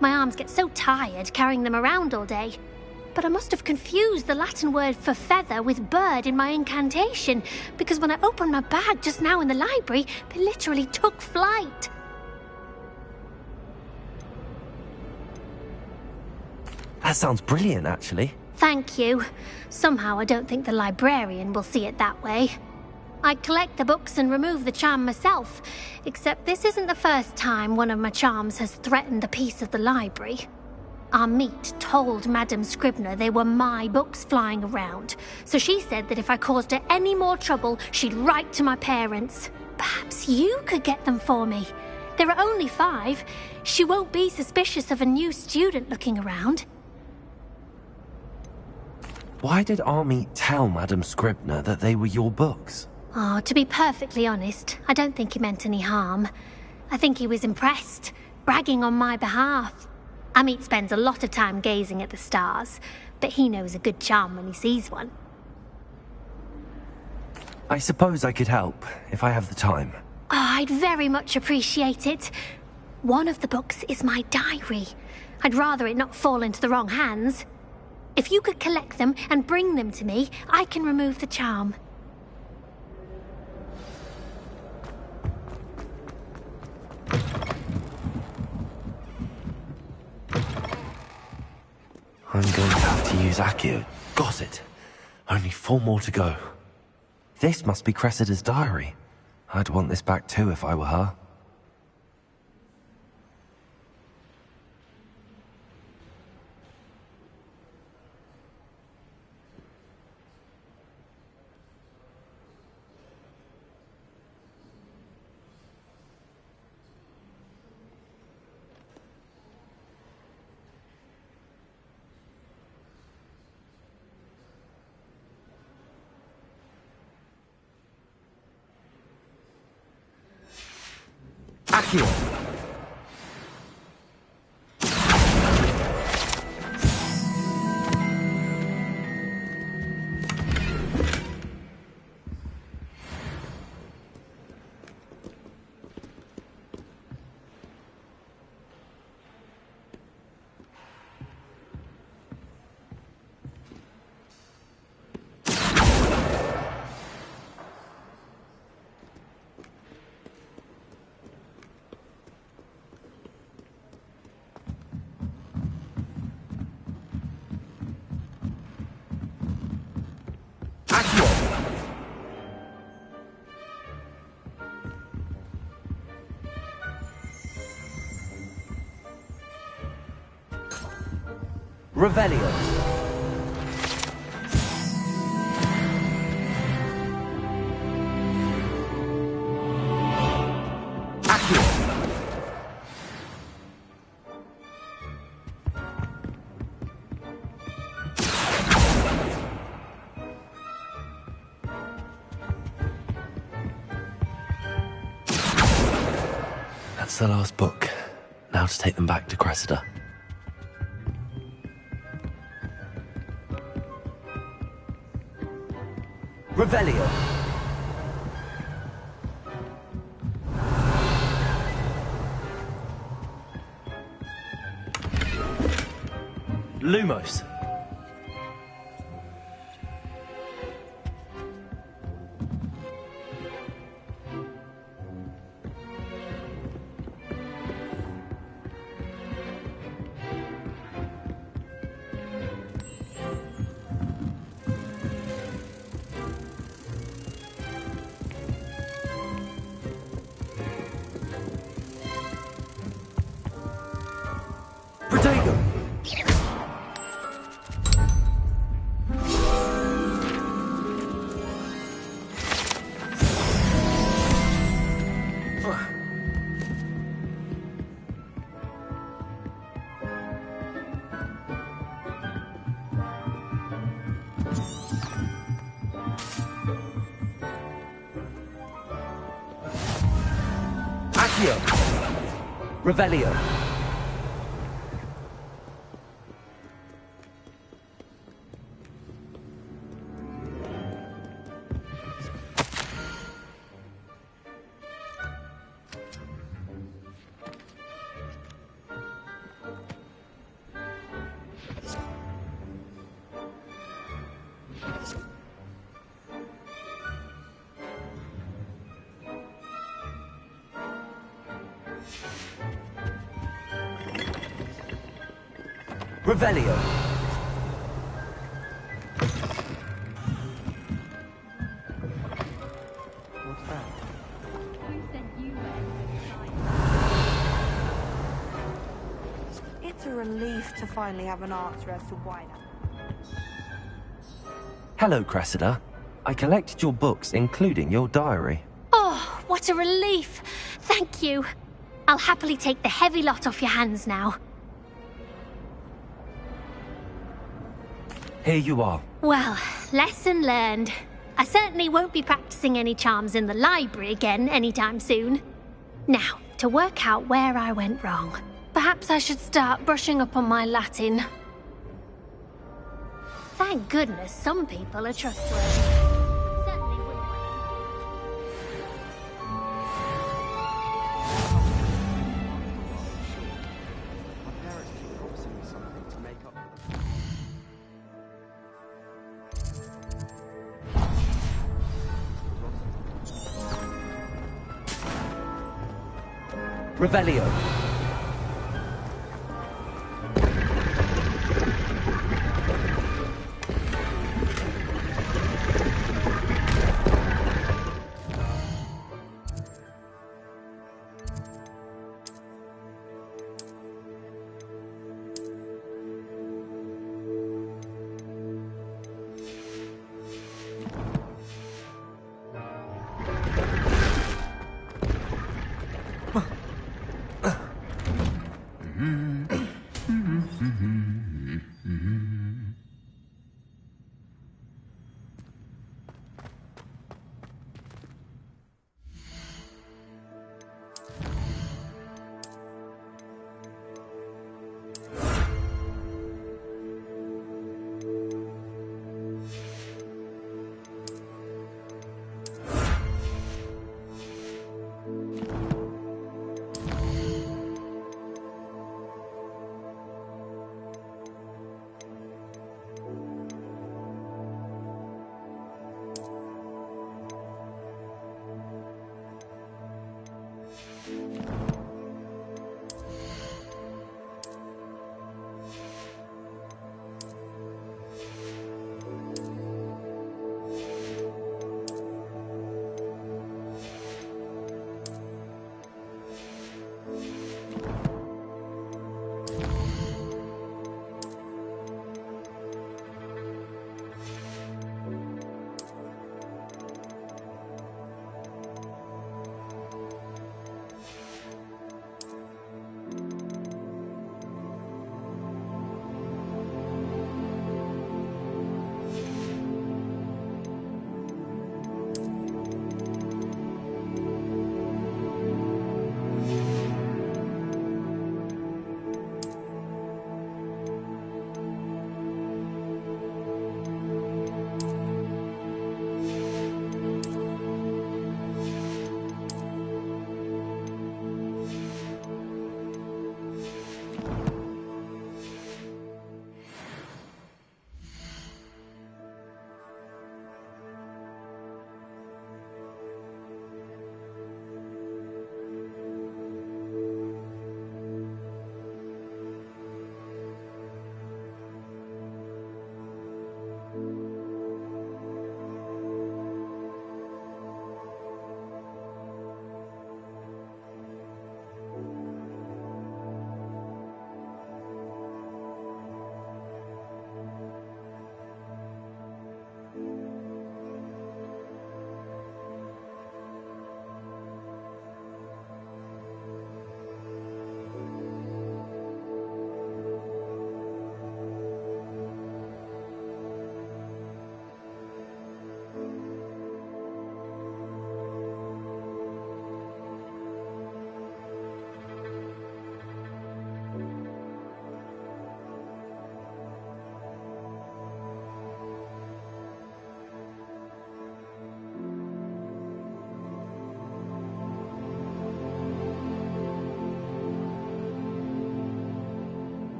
My arms get so tired carrying them around all day. But I must have confused the Latin word for feather with bird in my incantation, because when I opened my bag just now in the library, they literally took flight. That sounds brilliant, actually. Thank you. Somehow I don't think the librarian will see it that way. I collect the books and remove the charm myself, except this isn't the first time one of my charms has threatened a piece of the library. Amit told Madame Scribner they were my books flying around, so she said that if I caused her any more trouble, she'd write to my parents. Perhaps you could get them for me. There are only 5. She won't be suspicious of a new student looking around. Why did Amit tell Madame Scribner that they were your books? Oh, to be perfectly honest, I don't think he meant any harm. I think he was impressed, bragging on my behalf. Amit spends a lot of time gazing at the stars, but he knows a good charm when he sees one. I suppose I could help, if I have the time. Oh, I'd very much appreciate it. One of the books is my diary. I'd rather it not fall into the wrong hands. If you could collect them and bring them to me, I can remove the charm. I'm going to have to use Accio. Got it. Only 4 more to go. This must be Cressida's diary. I'd want this back too if I were her. Accio! Revelio. Accio. That's the last book. Now to take them back to Cressida. Revelio. Lumos. Protego. Accio. Revelio. Revelio. It's a relief to finally have an answer as to why that. Hello, Cressida. I collected your books, including your diary. Oh, what a relief. Thank you. I'll happily take the heavy lot off your hands now. Here you are. Well, lesson learned. I certainly won't be practicing any charms in the library again anytime soon. Now, to work out where I went wrong. Perhaps I should start brushing up on my Latin. Thank goodness some people are trustworthy. Certainly wouldn't Revelio.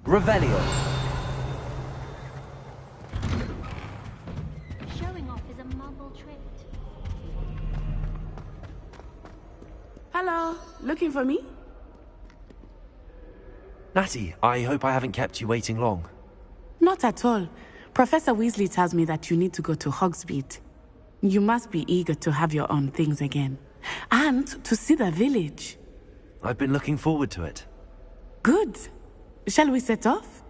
Revelio. Showing off is a muggle trait. Hello, looking for me? Natty, I hope I haven't kept you waiting long. Not at all. Professor Weasley tells me that you need to go to Hogsmeade. You must be eager to have your own things again. And to see the village. I've been looking forward to it. Good. Shall we set off?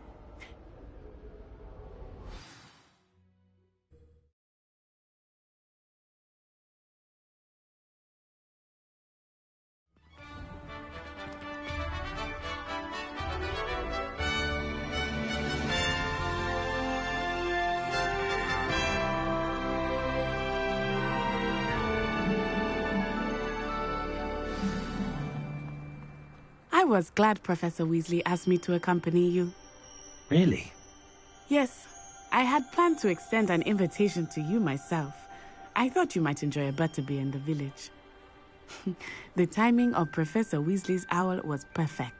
I was glad Professor Weasley asked me to accompany you. Really? Yes, I had planned to extend an invitation to you myself. I thought you might enjoy a butterbeer in the village. The timing of Professor Weasley's owl was perfect.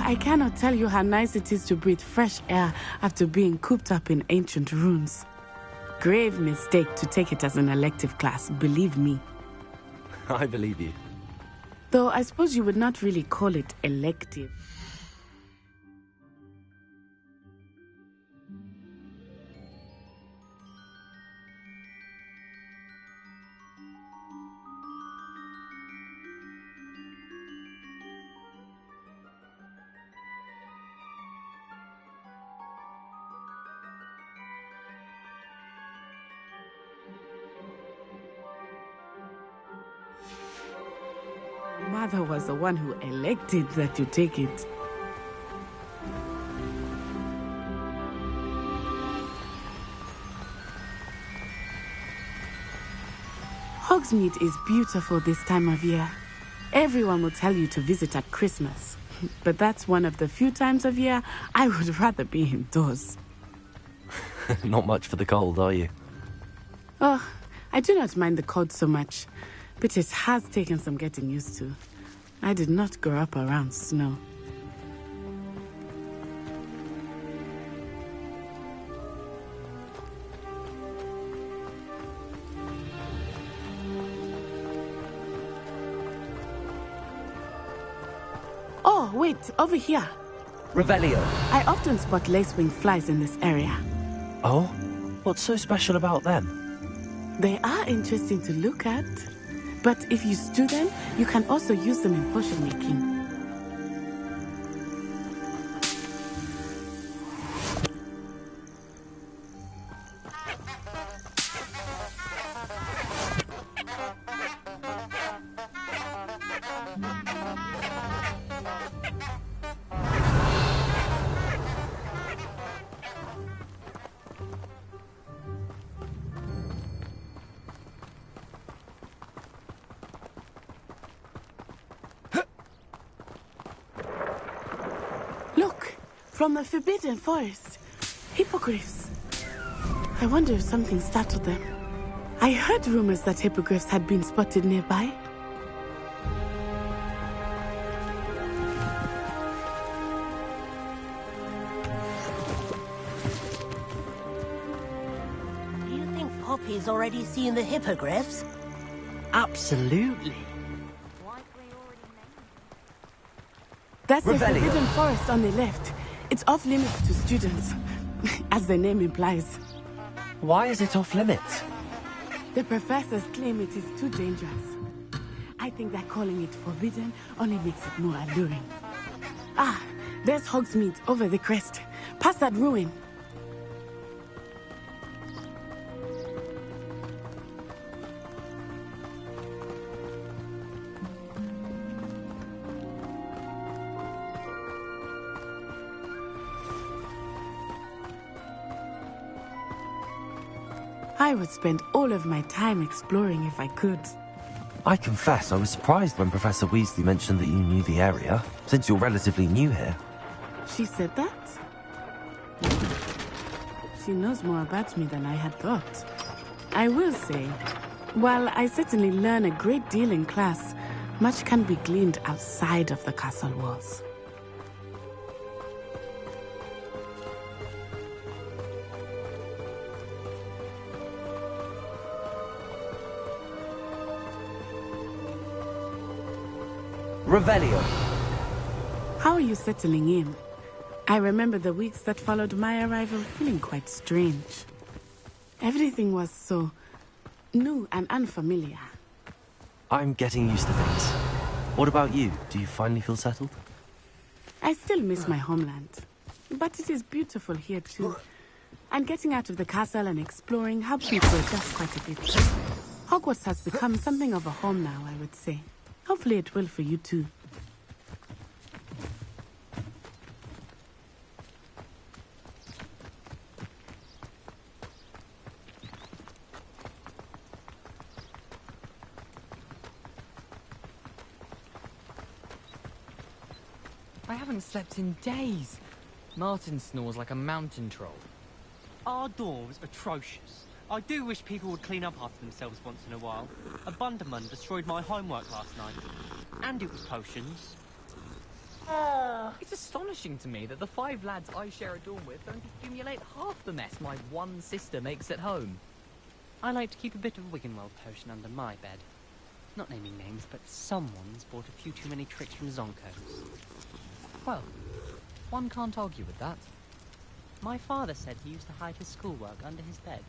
I cannot tell you how nice it is to breathe fresh air after being cooped up in ancient ruins. Grave mistake to take it as an elective class, believe me. I believe you. Though I suppose you would not really call it elective. Mother was the one who elected that you take it. Hogsmeade is beautiful this time of year. Everyone will tell you to visit at Christmas. But that's one of the few times of year I would rather be indoors. Not much for the cold, are you? Oh, I do not mind the cold so much. But it has taken some getting used to. I did not grow up around snow. Oh, wait, over here. Revelio. I often spot lacewing flies in this area. Oh? What's so special about them? They are interesting to look at. But if you stew them, you can also use them in potion making. From the Forbidden Forest. Hippogriffs. I wonder if something startled them. I heard rumors that hippogriffs had been spotted nearby. Do you think Poppy's already seen the hippogriffs? Absolutely. That's the Revelio. forbidden forest on the left. It's off limits to students, as the name implies. Why is it off limits? The professors claim it is too dangerous. I think that calling it forbidden only makes it more alluring. Ah, there's Hogsmeade over the crest. Past that ruin. I would spend all of my time exploring if I could. I confess I was surprised when Professor Weasley mentioned that you knew the area, since you're relatively new here. She said that? She knows more about me than I had thought. I will say, while I certainly learn a great deal in class, much can be gleaned outside of the castle walls. Revelio. How are you settling in? I remember the weeks that followed my arrival feeling quite strange. Everything was so new and unfamiliar. I'm getting used to things. What about you? Do you finally feel settled? I still miss my homeland, but it is beautiful here too. And getting out of the castle and exploring helped me to adjust quite a bit. Hogwarts has become something of a home now, I would say. Hopefully it will for you too. I haven't slept in days. Martin snores like a mountain troll. Our door was atrocious. I do wish people would clean up after themselves once in a while. A Bunderman destroyed my homework last night. And it was potions. It's astonishing to me that the 5 lads I share a dorm with don't accumulate half the mess my one sister makes at home. I like to keep a bit of Wiggenweld potion under my bed. Not naming names, but someone's bought a few too many tricks from Zonko's. Well, one can't argue with that. My father said he used to hide his schoolwork under his bed.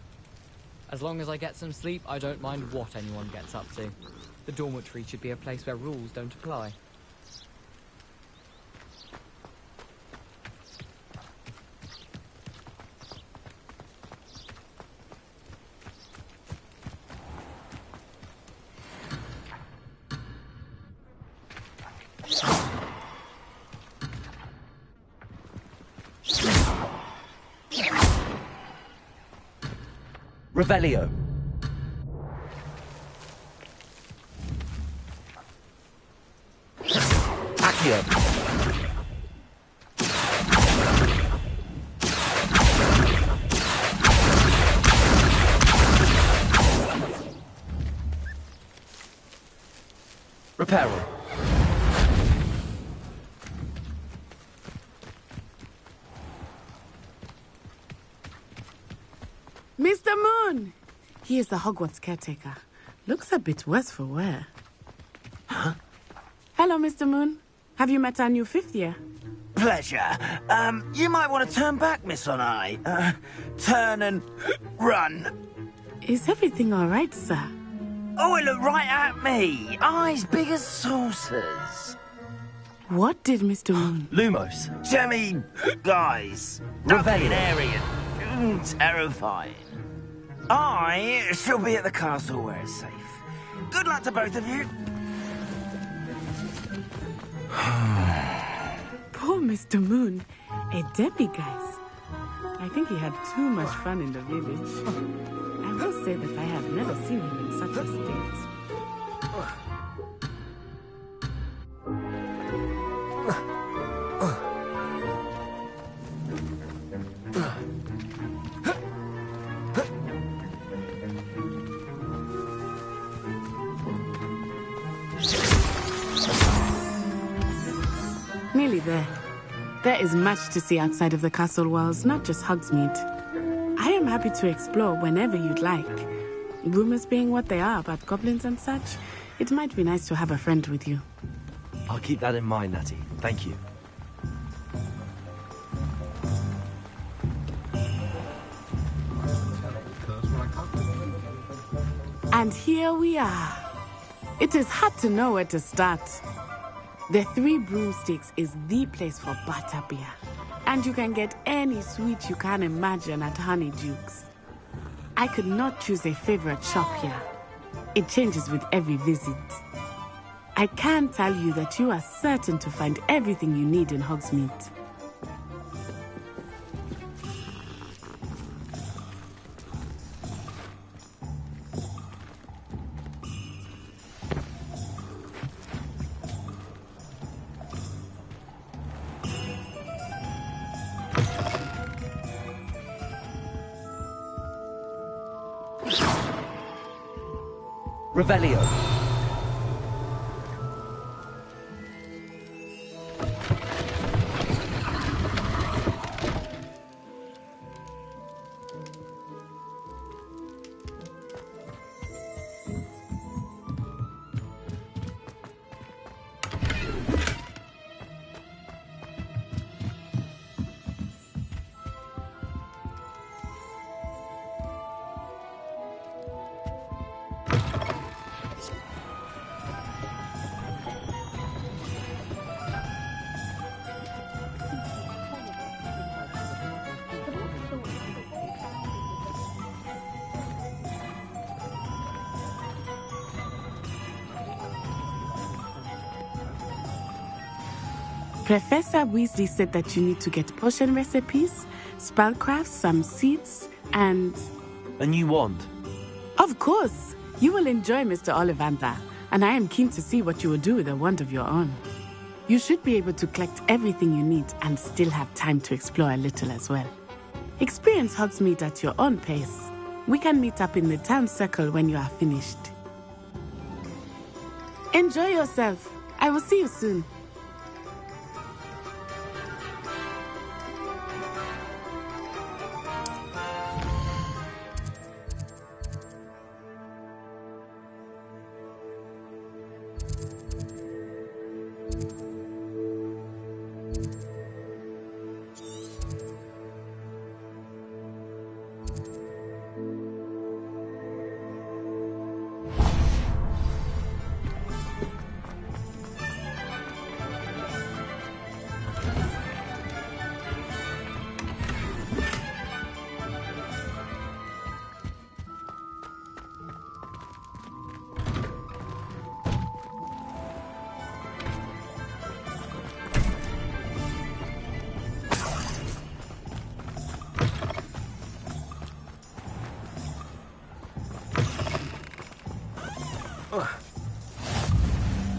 As long as I get some sleep, I don't mind what anyone gets up to. The dormitory should be a place where rules don't apply. Revelio. Accio. Reparo. Mr. Moon! He is the Hogwarts caretaker. Looks a bit worse for wear. Huh? Hello, Mr. Moon. Have you met our new 5th year? Pleasure. You might want to turn back, Miss Onai. Turn and run. Is everything all right, sir? Oh, it looked right at me. Eyes big as saucers. What did Mr. Moon? Lumos. Jemmy, guys. Revelio. Terrifying. I shall be at the castle where it's safe. Good luck to both of you. Poor Mr. Moon. A demiguise. I think he had too much fun in the village. I will say that I have never seen him in such a state. Nearly there. There is much to see outside of the castle walls, not just Hogsmeade. I am happy to explore whenever you'd like. Rumors being what they are about goblins and such, it might be nice to have a friend with you. I'll keep that in mind, Natty. Thank you. And here we are. It is hard to know where to start. The Three Broomsticks is the place for butterbeer. And you can get any sweet you can imagine at Honeydukes. I could not choose a favorite shop here. It changes with every visit. I can tell you that you are certain to find everything you need in Hogsmeade. Revelio. Professor Weasley said that you need to get potion recipes, spellcrafts, some seeds, and... A new wand. Of course! You will enjoy Mr. Ollivander, and I am keen to see what you will do with a wand of your own. You should be able to collect everything you need and still have time to explore a little as well. Experience Hogsmeade at your own pace. We can meet up in the town circle when you are finished. Enjoy yourself. I will see you soon.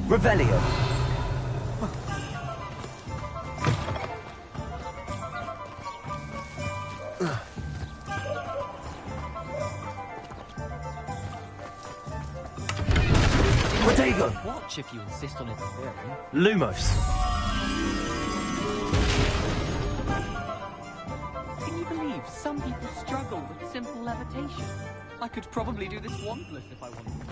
Revelio. Protego. Watch if you insist on interfering. Lumos. Can you believe some people struggle with simple levitation? I could probably do this wandless if I wanted.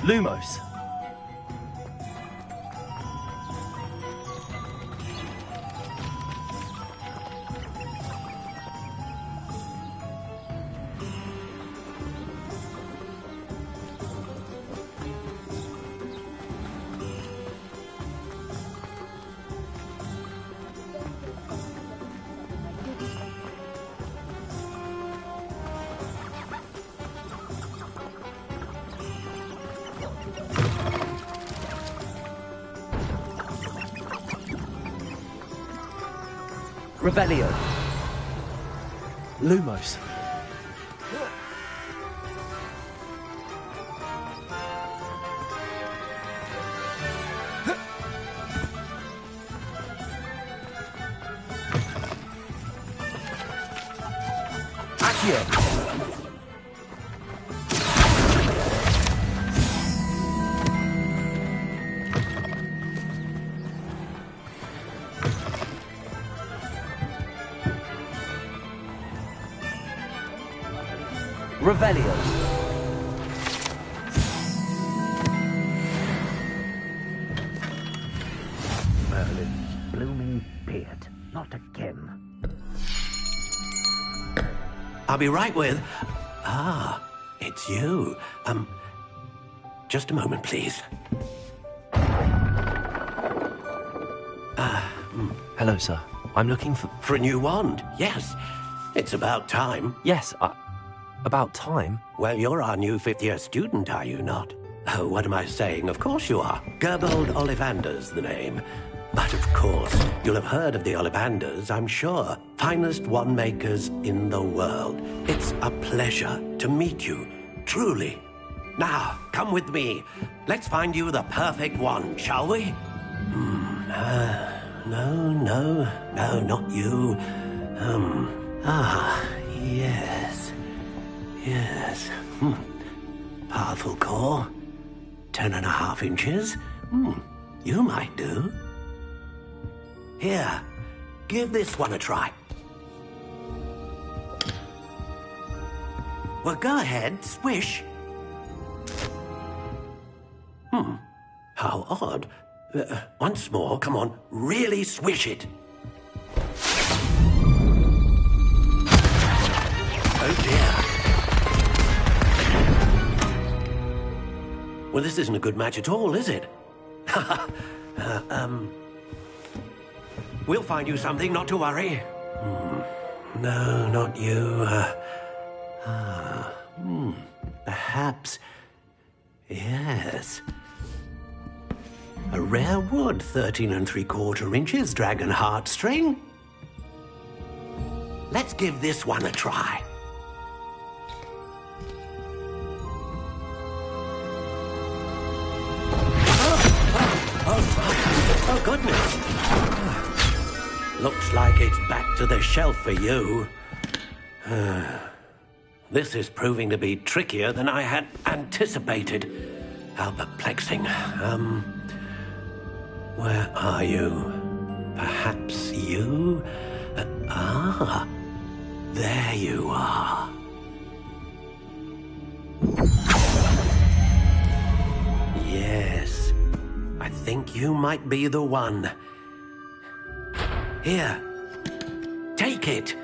Lumos. Revelio. Lumos. Accio. Revelio. Merlin's blooming beard. Not again. I'll be right with... Ah, it's you. Just a moment, please. Hello, sir. I'm looking for... For a new wand, yes. It's about time. Yes, about time? Well, you're our new fifth-year student, are you not? Oh, what am I saying? Of course you are. Gerbold Ollivander's the name. But of course, you'll have heard of the Ollivanders, I'm sure. Finest wand makers in the world. It's a pleasure to meet you, truly. Now, come with me. Let's find you the perfect wand, shall we? No, not you. Yes. Powerful core. 10.5 inches. You might do. Here, give this one a try. Well, go ahead, swish. How odd. Once more, come on, really swish it. Oh dear. Well, this isn't a good match at all, is it? We'll find you something, not to worry. No, not you. Perhaps... Yes. A rare wood, 13 3/4 inches, dragon heartstring. Let's give this one a try. Oh, goodness. Looks like it's back to the shelf for you. This is proving to be trickier than I had anticipated. How perplexing. Where are you? Perhaps you? There you are. Yes, I think you might be the one. Here, take it.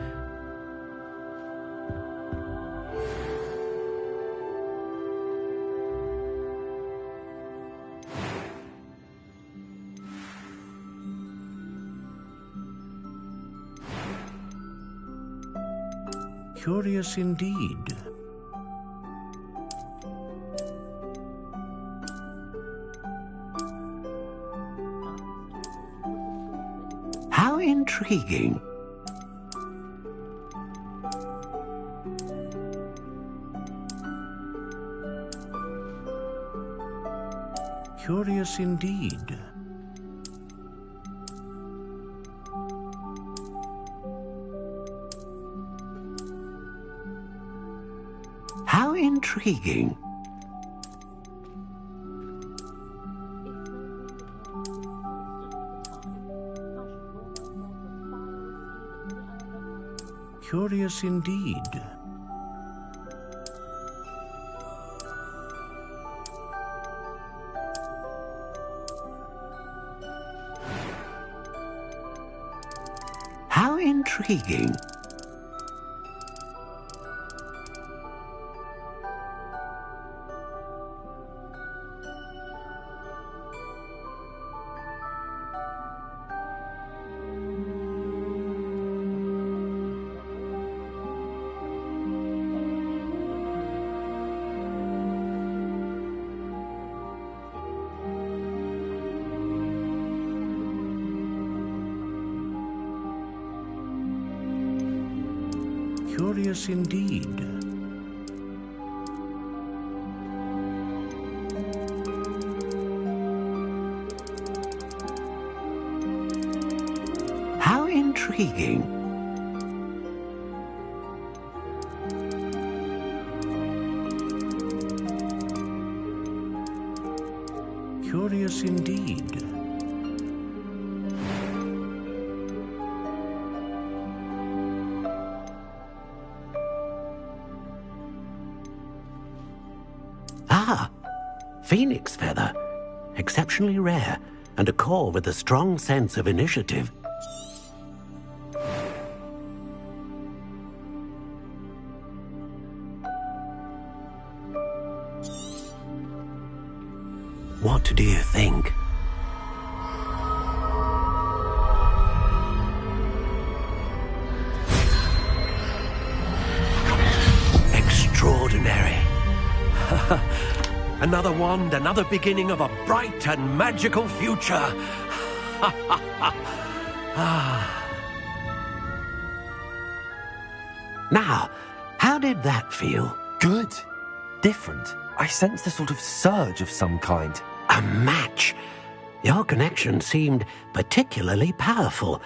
Curious indeed. How intriguing. Curious indeed. How intriguing. Curious indeed. How intriguing. Curious indeed. How intriguing. Curious indeed. Ah, phoenix feather. Exceptionally rare, and a core with a strong sense of initiative. What do you think? Extraordinary. Another wand, another beginning of a bright and magical future. Now, how did that feel? Good. Different. I sensed a sort of surge of some kind. A match. Your connection seemed particularly powerful.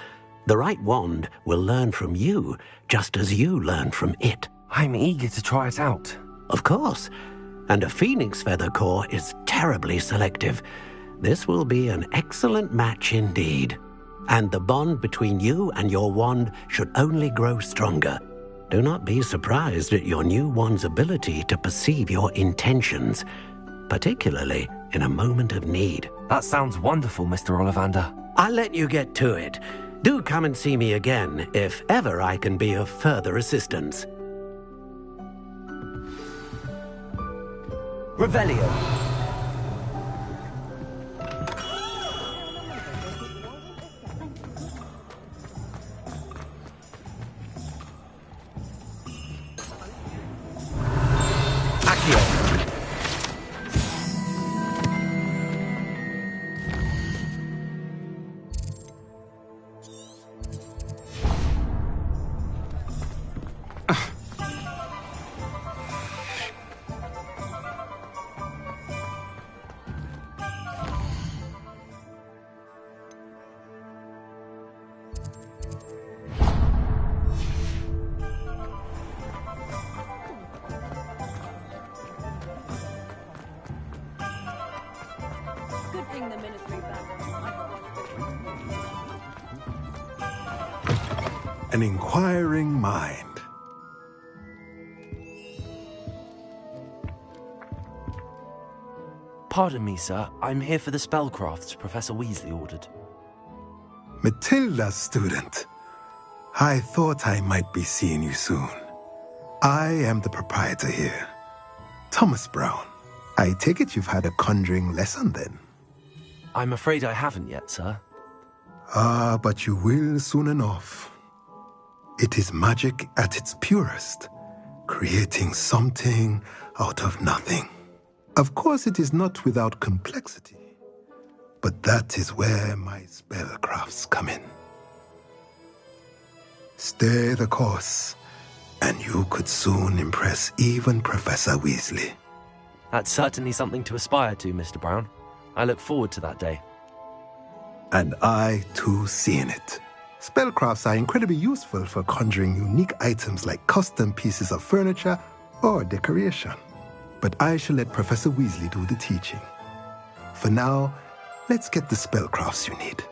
The right wand will learn from you, just as you learn from it. I'm eager to try it out. Of course. And a phoenix feather core is terribly selective. This will be an excellent match indeed. And the bond between you and your wand should only grow stronger. Do not be surprised at your new wand's ability to perceive your intentions, particularly in a moment of need. That sounds wonderful, Mr. Ollivander. I'll let you get to it. Do come and see me again if ever I can be of further assistance. Revelio. An inquiring mind. Pardon me, sir. I'm here for the spellcrafts Professor Weasley ordered. Matilda's student. I thought I might be seeing you soon. I am the proprietor here, Thomas Brown. I take it you've had a conjuring lesson then? I'm afraid I haven't yet, sir. Ah, but you will soon enough. It is magic at its purest, creating something out of nothing. Of course, it is not without complexity, but that is where my spellcrafts come in. Stay the course, and you could soon impress even Professor Weasley. That's certainly something to aspire to, Mr. Brown. I look forward to that day. And I, too, seeing it. Spellcrafts are incredibly useful for conjuring unique items like custom pieces of furniture or decoration. But I shall let Professor Weasley do the teaching. For now, let's get the spellcrafts you need.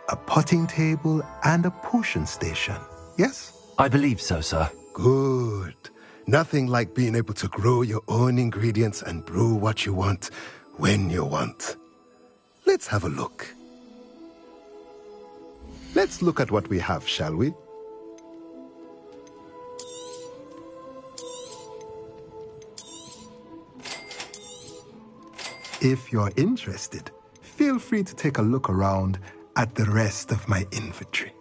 A potting table and a potion station, yes? I believe so, sir. Good. Nothing like being able to grow your own ingredients and brew what you want when you want. Let's have a look. Let's look at what we have, shall we? If you're interested, feel free to take a look around at the rest of my inventory.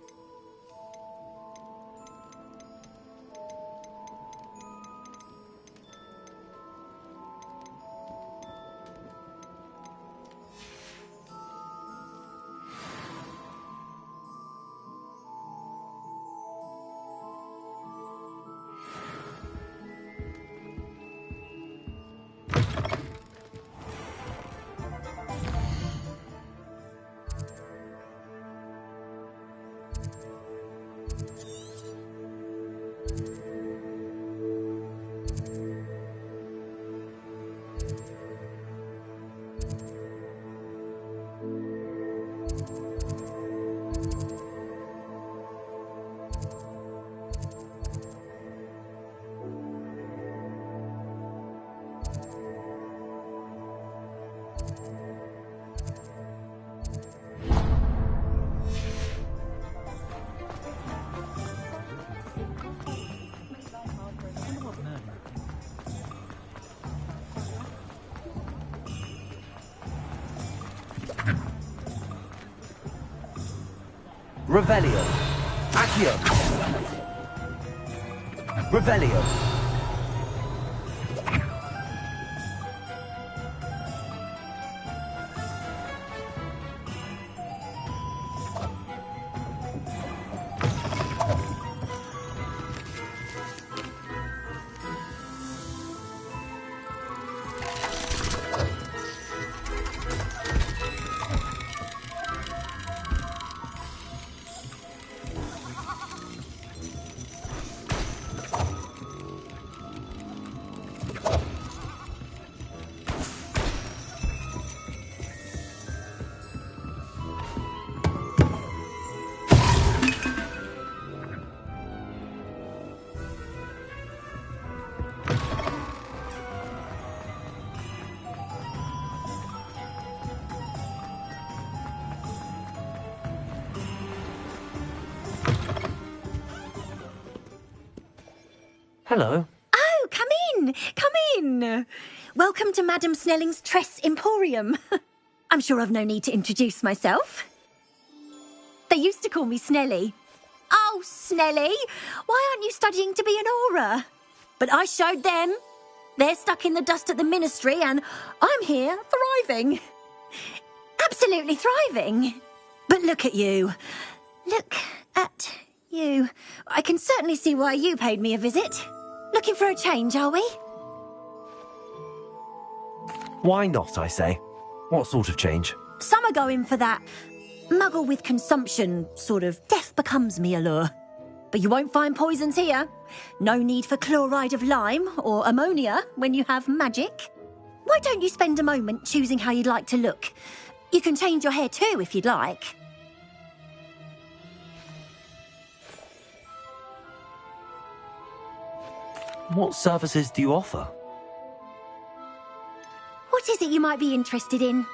Revelio. Accio. Revelio. Hello. Oh, come in. Come in. Welcome to Madame Snelling's Tress Emporium. I'm sure I've no need to introduce myself. They used to call me Snelly. Oh, Snelly, why aren't you studying to be an aura? But I showed them. They're stuck in the dust at the ministry and I'm here thriving. Absolutely thriving. But look at you. Look at you. I can certainly see why you paid me a visit. Looking for a change, are we? Why not, I say? What sort of change? Some are going for that muggle with consumption, sort of death becomes me allure. But you won't find poisons here. No need for chloride of lime or ammonia when you have magic. Why don't you spend a moment choosing how you'd like to look? You can change your hair too if you'd like. What services do you offer? What is it you might be interested in?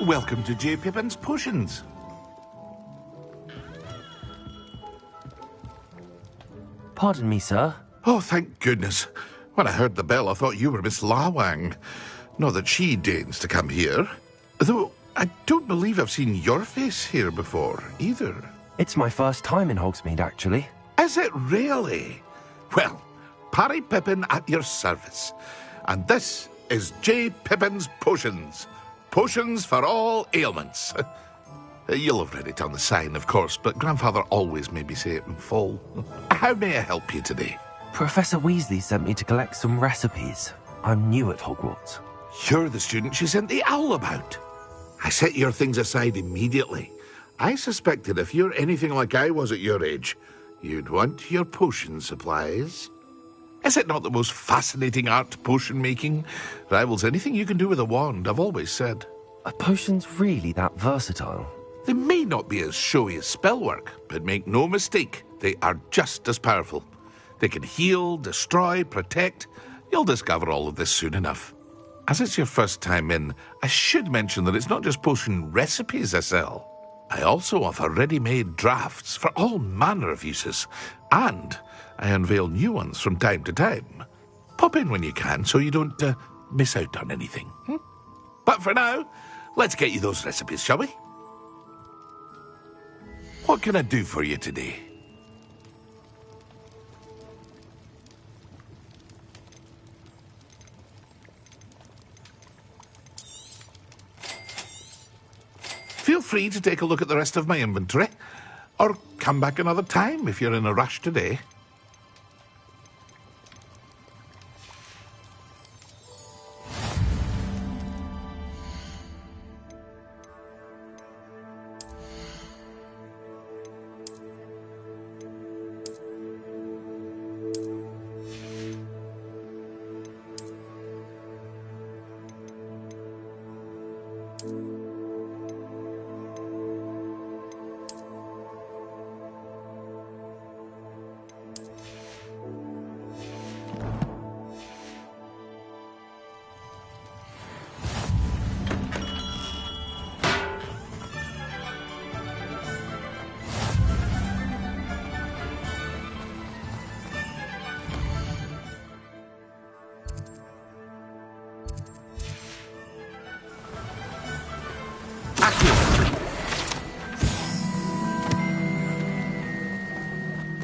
Welcome to J. Pippin's Potions. Pardon me, sir. Oh, thank goodness. When I heard the bell, I thought you were Miss Lawang. Not that she deigns to come here. Though, I don't believe I've seen your face here before, either. It's my first time in Hogsmeade, actually. Is it really? Well, Parry Pippin at your service. And this is J. Pippin's Potions. Potions for all ailments. You'll have read it on the sign, of course, but Grandfather always made me say it in full. How may I help you today? Professor Weasley sent me to collect some recipes. I'm new at Hogwarts. You're the student she sent the owl about. I set your things aside immediately. I suspected if you're anything like I was at your age, you'd want your potion supplies. Is it not the most fascinating art, potion making? Rivals anything you can do with a wand, I've always said. Are potions really that versatile? They may not be as showy as spellwork, but make no mistake, they are just as powerful. They can heal, destroy, protect. You'll discover all of this soon enough. As it's your first time in, I should mention that it's not just potion recipes I sell. I also offer ready-made drafts for all manner of uses, and I unveil new ones from time to time. Pop in when you can so you don't miss out on anything. But for now, let's get you those recipes, shall we? What can I do for you today? Feel free to take a look at the rest of my inventory, or come back another time if you're in a rush today.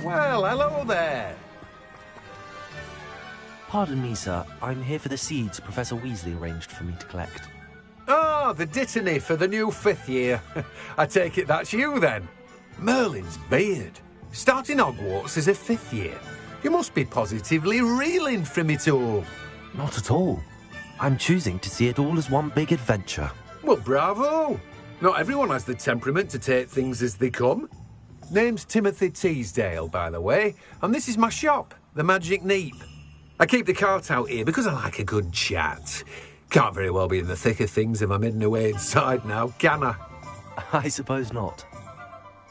Well, hello there. Pardon me, sir. I'm here for the seeds Professor Weasley arranged for me to collect. Oh, the dittany for the new 5th year. I take it that's you, then. Merlin's beard. Starting Hogwarts as a 5th year. You must be positively reeling from it all. Not at all. I'm choosing to see it all as one big adventure. Well, bravo. Not everyone has the temperament to take things as they come. Name's Timothy Teasdale, by the way, and this is my shop, the Magic Neep. I keep the cart out here because I like a good chat. Can't very well be in the thick of things if I'm hidden away inside now, can I? I suppose not.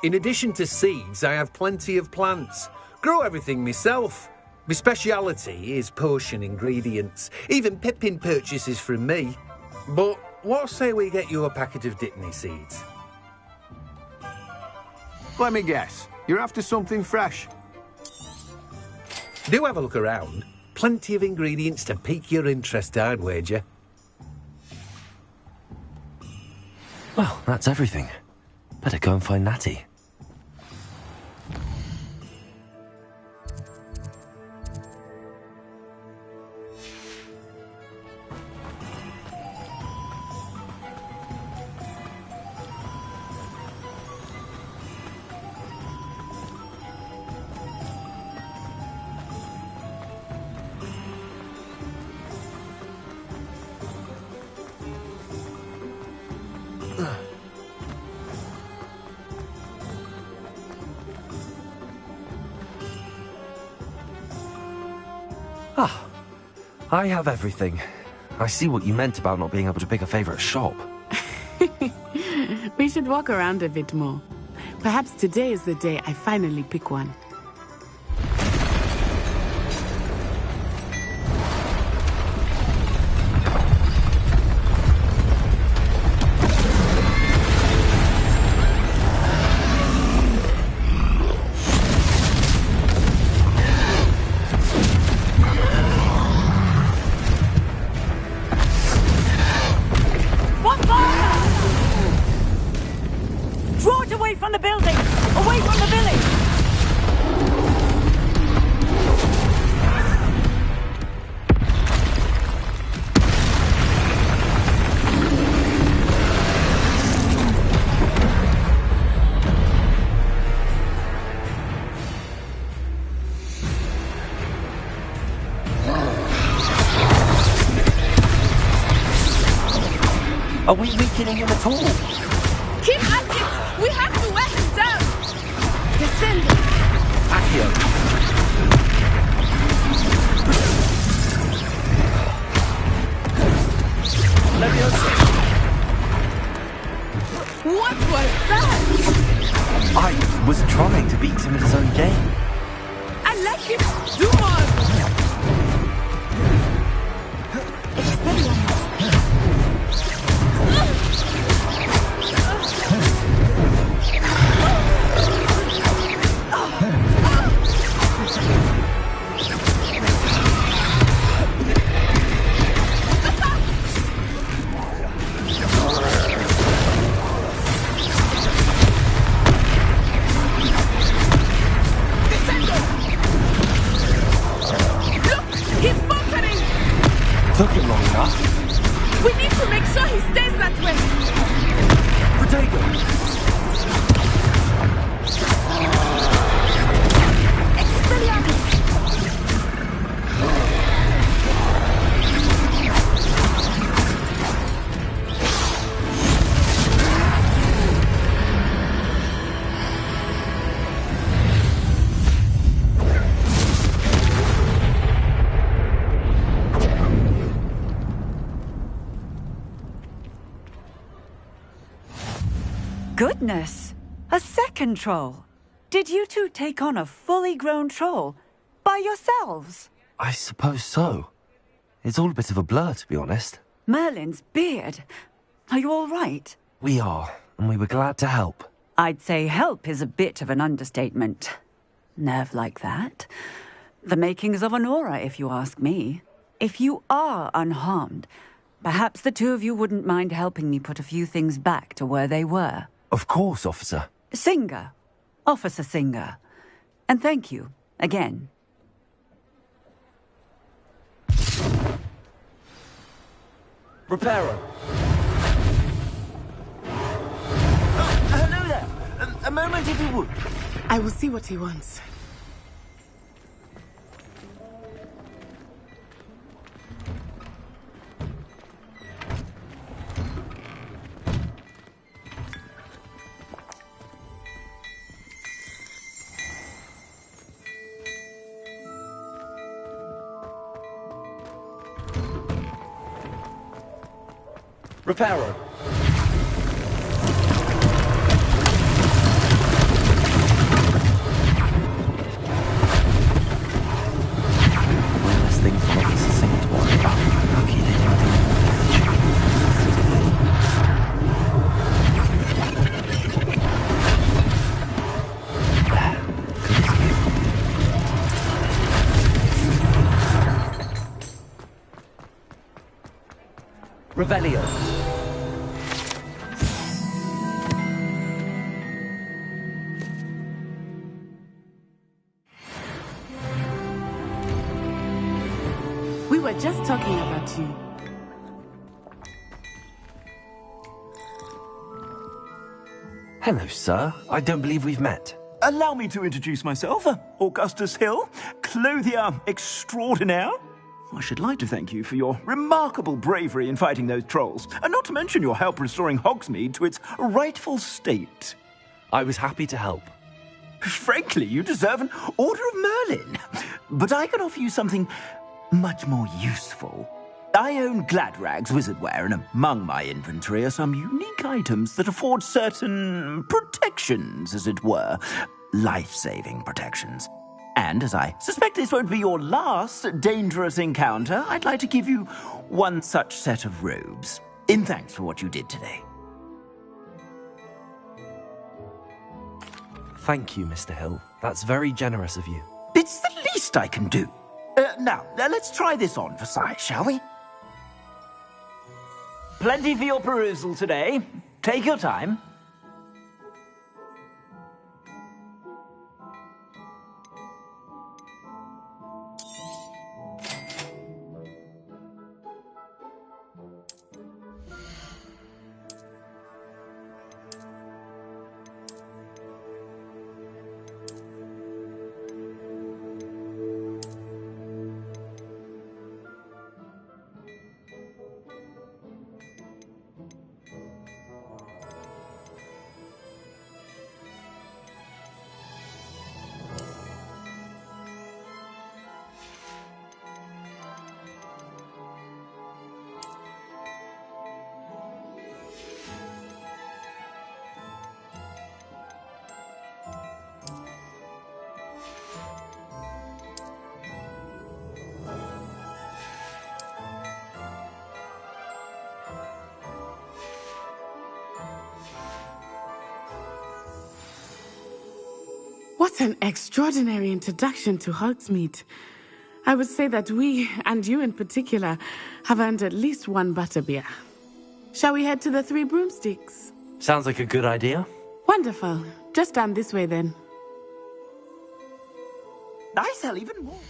In addition to seeds, I have plenty of plants. Grow everything myself. My speciality is potion ingredients. Even Pippin purchases from me. But what say we get you a packet of Dittany seeds? Let me guess. You're after something fresh. Do have a look around. Plenty of ingredients to pique your interest, I'd wager. Well, that's everything. Better go and find Natty. Ah, I have everything. I see what you meant about not being able to pick a favourite shop. We should walk around a bit more. Perhaps today is the day I finally pick one. Are we weakening him at all? Keep at it! We have to wear him down! Descend! Accio! Leviosa! What was that? I was trying to beat him at his own game. I let him do more! long enough. We need to make sure he stays that way. Potato! Goodness! A second troll! Did you two take on a fully grown troll? By yourselves? I suppose so. It's all a bit of a blur, to be honest. Merlin's beard. Are you all right? We are, and we were glad to help. I'd say help is a bit of an understatement. Nerve like that. The makings of an aura, if you ask me. If you are unharmed, perhaps the two of you wouldn't mind helping me put a few things back to where they were. Of course, officer. Singer. Officer Singer. And thank you, again. Reparo. Hello there. A moment if you would. I will see what he wants. Reparo. One less thing for Officer Singer to worry about. Lucky they didn't do Revelio. We were just talking about you. Hello, sir. I don't believe we've met. Allow me to introduce myself. Augustus Hill, clothier extraordinaire. I should like to thank you for your remarkable bravery in fighting those trolls, and not to mention your help restoring Hogsmeade to its rightful state. I was happy to help. Frankly, you deserve an Order of Merlin. But I can offer you something much more useful. I own Gladrag's wizardware, and among my inventory are some unique items that afford certain protections, as it were. Life-saving protections. And as I suspect this won't be your last dangerous encounter, I'd like to give you one such set of robes, in thanks for what you did today. Thank you, Mr. Hill. That's very generous of you. It's the least I can do. Now, let's try this on for size, shall we? Plenty for your perusal today. Take your time. What an extraordinary introduction to Hogsmeade. I would say that we, and you in particular, have earned at least one butterbeer. Shall we head to the Three Broomsticks? Sounds like a good idea. Wonderful. Just down this way then. I sell even more.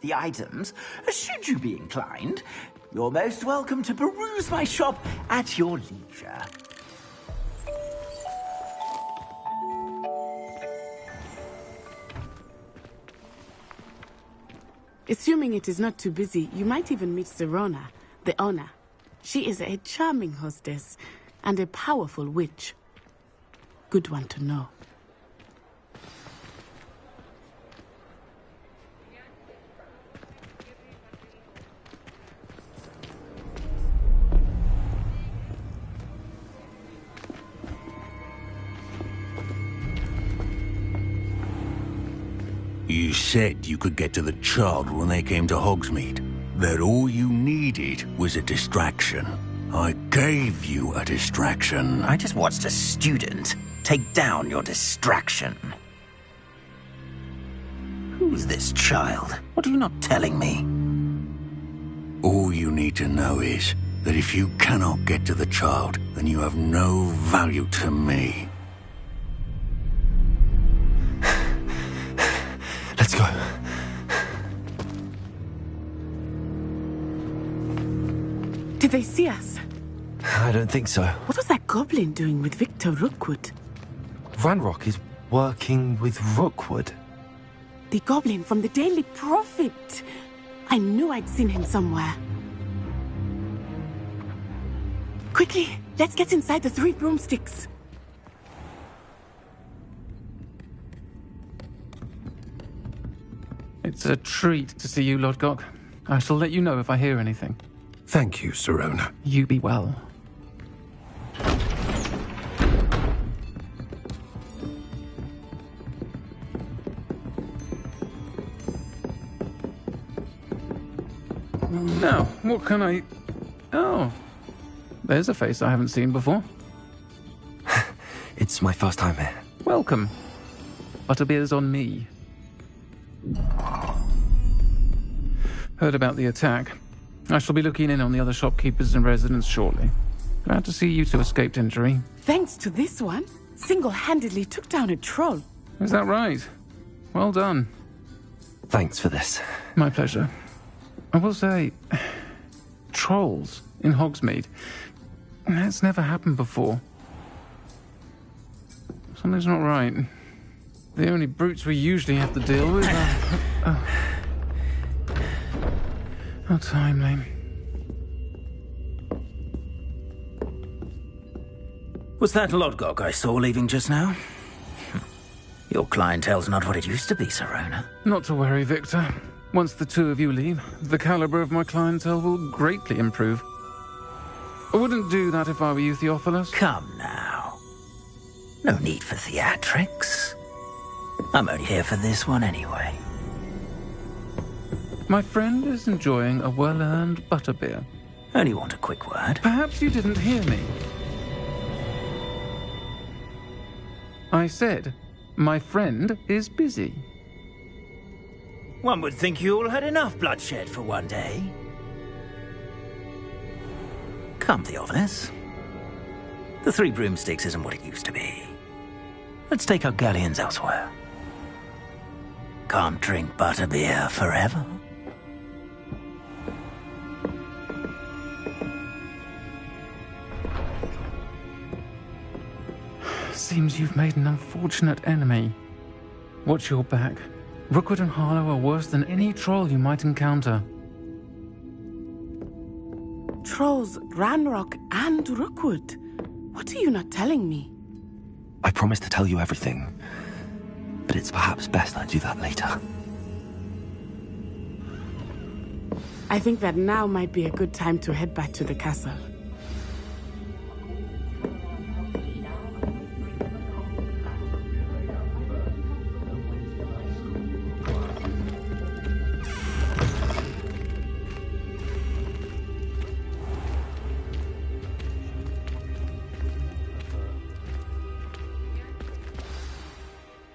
the items, should you be inclined. You're most welcome to peruse my shop at your leisure. Assuming it is not too busy, you might even meet Sirona, the owner. She is a charming hostess and a powerful witch. Good one to know. You said you could get to the child when they came to Hogsmeade. That all you needed was a distraction. I gave you a distraction. I just watched a student take down your distraction. Who's this child? What are you not telling me? All you need to know is that if you cannot get to the child, then you have no value to me. Let's go. Did they see us? I don't think so. What was that goblin doing with Victor Rookwood? Ranrock is working with Rookwood. The goblin from the Daily Prophet. I knew I'd seen him somewhere. Quickly, let's get inside the 3 broomsticks. It's a treat to see you, Lodgok. I shall let you know if I hear anything. Thank you, Sirona. You be well. Now, what can I... Oh, there's a face I haven't seen before. It's my first time here. Welcome. Butterbeer's on me. Heard about the attack. I shall be looking in on the other shopkeepers and residents shortly. Glad to see you two escaped injury. Thanks to this one, single-handedly took down a troll. Is that right? Well done. Thanks for this. My pleasure. I will say, trolls in Hogsmeade. That's never happened before. Something's not right. The only brutes we usually have to deal with are... How timely. Was that Lodgok I saw leaving just now? Your clientele's not what it used to be, Sirona. Not to worry, Victor. Once the two of you leave, the caliber of my clientele will greatly improve. I wouldn't do that if I were you, Theophilus. Come now. No need for theatrics. I'm only here for this one anyway. My friend is enjoying a well-earned butterbeer. Only want a quick word. Perhaps you didn't hear me. I said, my friend is busy. One would think you all had enough bloodshed for one day. Come, Theophilus. The 3 broomsticks isn't what it used to be. Let's take our galleons elsewhere. Can't drink butterbeer forever. Seems you've made an unfortunate enemy. Watch your back. Rookwood and Harlow are worse than any troll you might encounter. Trolls, Ranrock, and Rookwood. What are you not telling me? I promised to tell you everything, but it's perhaps best I do that later. I think that now might be a good time to head back to the castle.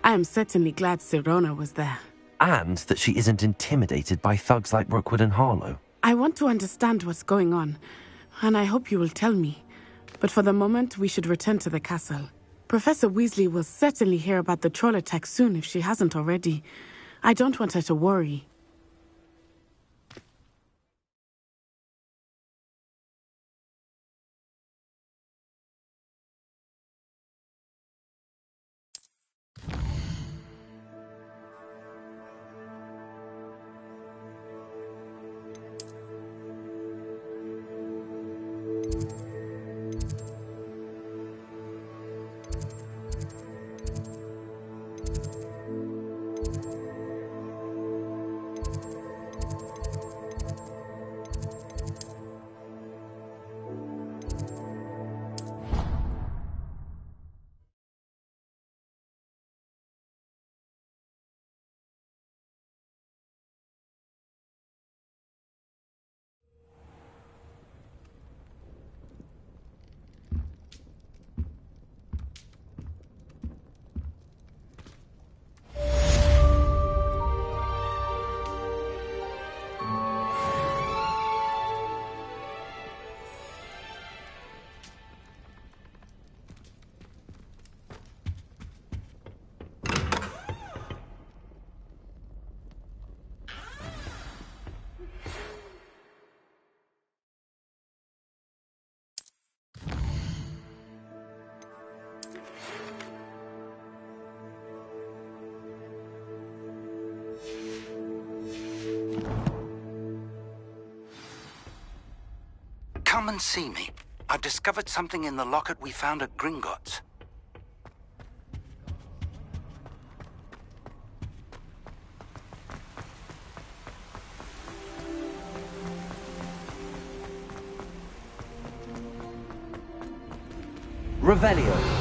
I am certainly glad Sirona was there. And that she isn't intimidated by thugs like Rookwood and Harlow. I want to understand what's going on, and I hope you will tell me. But for the moment, we should return to the castle. Professor Weasley will certainly hear about the troll attack soon if she hasn't already. I don't want her to worry. Come and see me. I've discovered something in the locket we found at Gringotts. Revelio.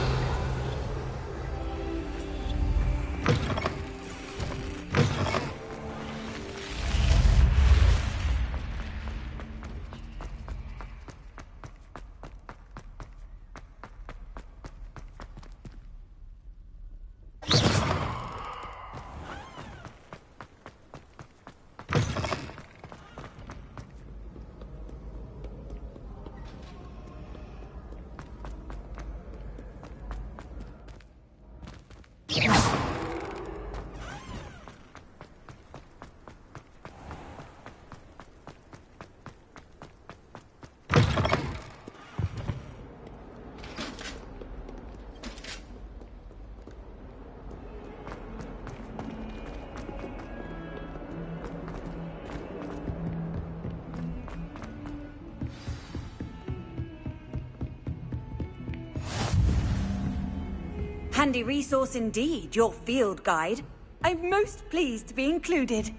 Handy resource indeed, your field guide. I'm most pleased to be included.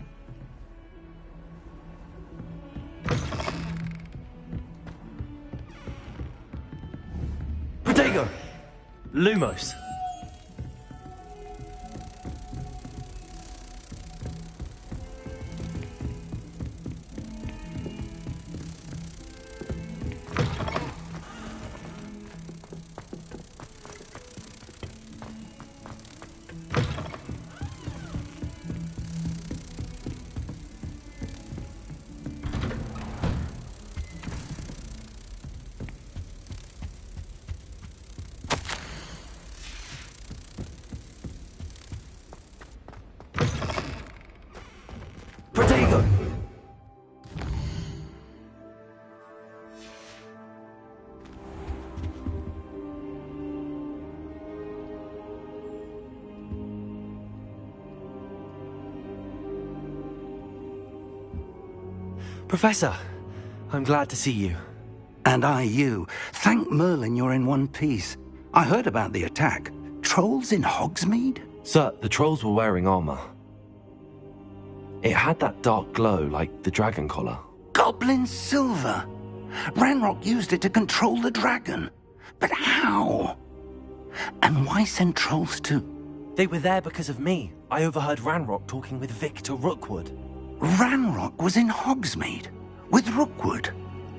Protego! Lumos. Protego! Professor, I'm glad to see you. And I you. Thank Merlin you're in one piece. I heard about the attack. Trolls in Hogsmeade? Sir, the trolls were wearing armor. It had that dark glow like the dragon collar. Goblin silver! Ranrock used it to control the dragon. But how? And why send trolls too? They were there because of me. I overheard Ranrock talking with Victor Rookwood. Ranrock was in Hogsmeade? With Rookwood?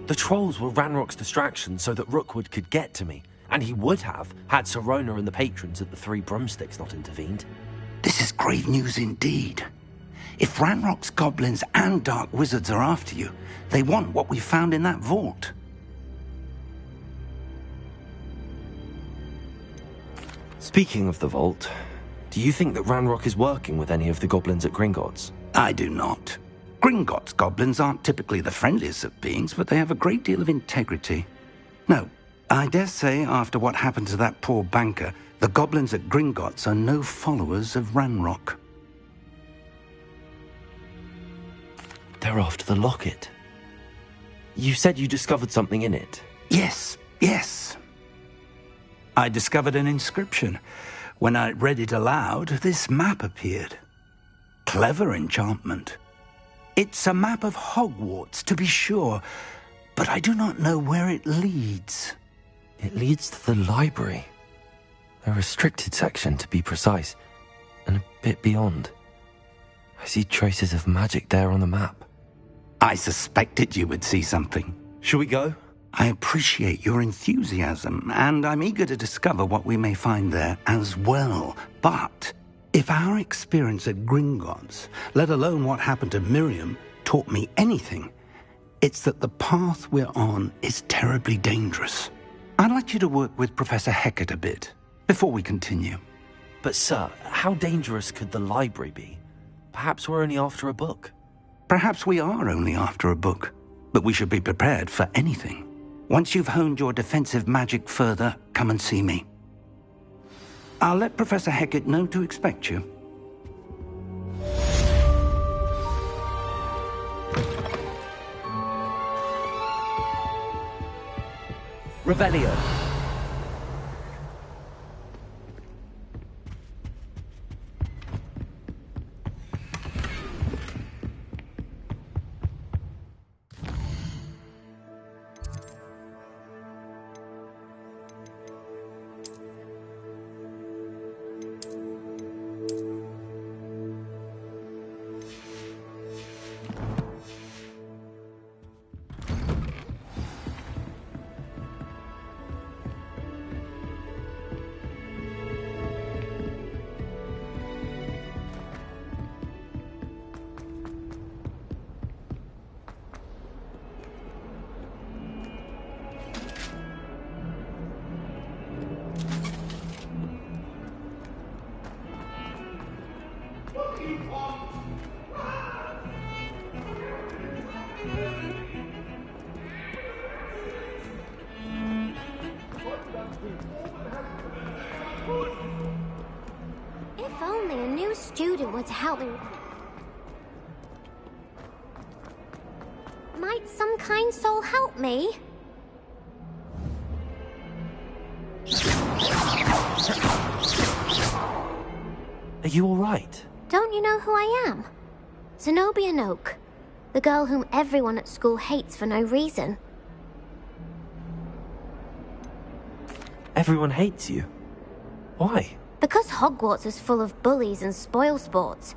The trolls were Ranrock's distraction so that Rookwood could get to me. And he would have, had Sirona and the patrons at the Three Broomsticks not intervened. This is grave news indeed. If Ranrock's goblins and dark wizards are after you, they want what we found in that vault. Speaking of the vault, do you think that Ranrock is working with any of the goblins at Gringotts? I do not. Gringotts goblins aren't typically the friendliest of beings, but they have a great deal of integrity. No, I dare say after what happened to that poor banker, the goblins at Gringotts are no followers of Ranrock. They're after the locket. You said you discovered something in it. Yes. I discovered an inscription. When I read it aloud, this map appeared. Clever enchantment. It's a map of Hogwarts, to be sure, but I do not know where it leads. It leads to the library. A restricted section, to be precise, and a bit beyond. I see traces of magic there on the map. I suspected you would see something. Shall we go? I appreciate your enthusiasm, and I'm eager to discover what we may find there as well. But if our experience at Gringotts, let alone what happened to Miriam, taught me anything, it's that the path we're on is terribly dangerous. I'd like you to work with Professor Hecat a bit before we continue. But sir, how dangerous could the library be? Perhaps we're only after a book. Perhaps we are only after a book, but we should be prepared for anything. Once you've honed your defensive magic further, come and see me. I'll let Professor Hecat know to expect you. Revelio. If only a new student were to help me. Might some kind soul help me? Are you all right? Don't you know who I am? Zenobia Noak, the girl whom everyone at school hates for no reason. Everyone hates you. Why? Because Hogwarts is full of bullies and spoilsports.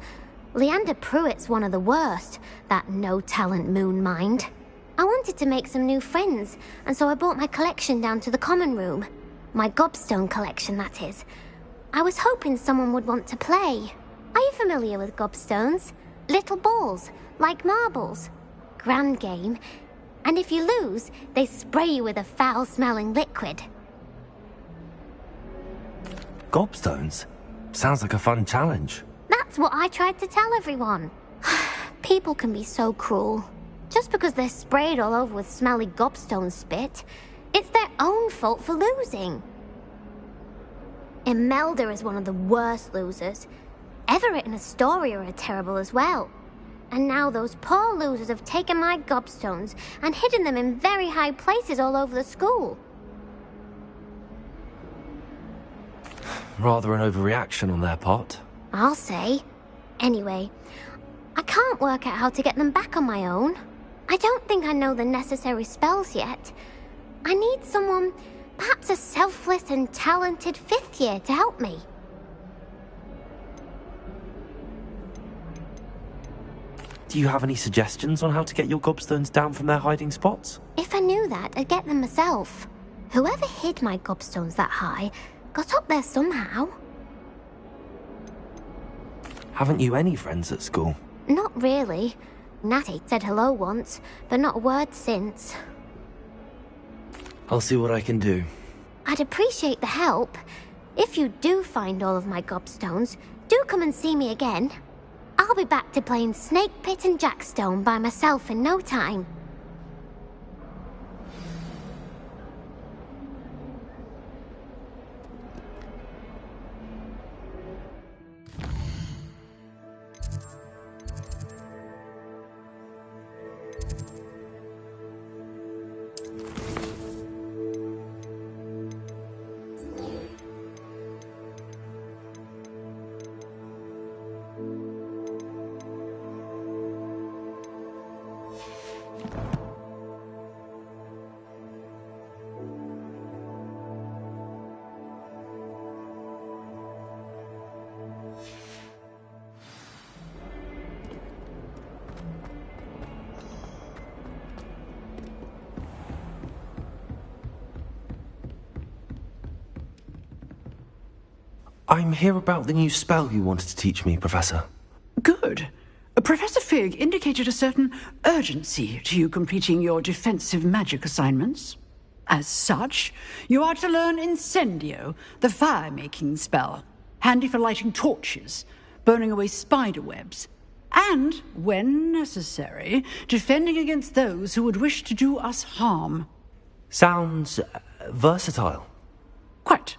Leander Pruitt's one of the worst, that no-talent moon mind. I wanted to make some new friends, and so I brought my collection down to the common room. My gobstone collection, that is. I was hoping someone would want to play. Are you familiar with gobstones? Little balls, like marbles. Grand game. And if you lose, they spray you with a foul-smelling liquid. Gobstones? Sounds like a fun challenge. That's what I tried to tell everyone. People can be so cruel. Just because they're sprayed all over with smelly gobstone spit, it's their own fault for losing. Imelda is one of the worst losers. Everett and Astoria are terrible as well. And now those poor losers have taken my gobstones and hidden them in very high places all over the school. Rather an overreaction on their part. I'll say. Anyway, I can't work out how to get them back on my own. I don't think I know the necessary spells yet. I need someone, perhaps a selfless and talented 5th year to help me. Do you have any suggestions on how to get your gobstones down from their hiding spots? If I knew that, I'd get them myself. Whoever hid my gobstones that high got up there somehow. Haven't you any friends at school? Not really. Natty said hello once, but not a word since. I'll see what I can do. I'd appreciate the help. If you do find all of my gobstones, do come and see me again. I'll be back to playing Snake Pit and Jackstone by myself in no time. I'm here about the new spell you wanted to teach me, Professor. Good. Professor Fig indicated a certain urgency to you completing your defensive magic assignments. As such, you are to learn Incendio, the fire-making spell, handy for lighting torches, burning away spider webs, and, when necessary, defending against those who would wish to do us harm. Sounds versatile. Quite.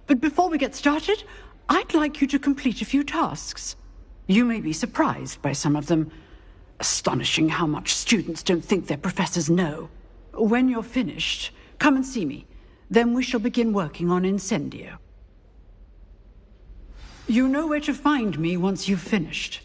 But before we get started, I'd like you to complete a few tasks. You may be surprised by some of them. Astonishing how much students don't think their professors know. When you're finished, Come and see me. Then we shall begin working on Incendio. You know where to find me once you've finished.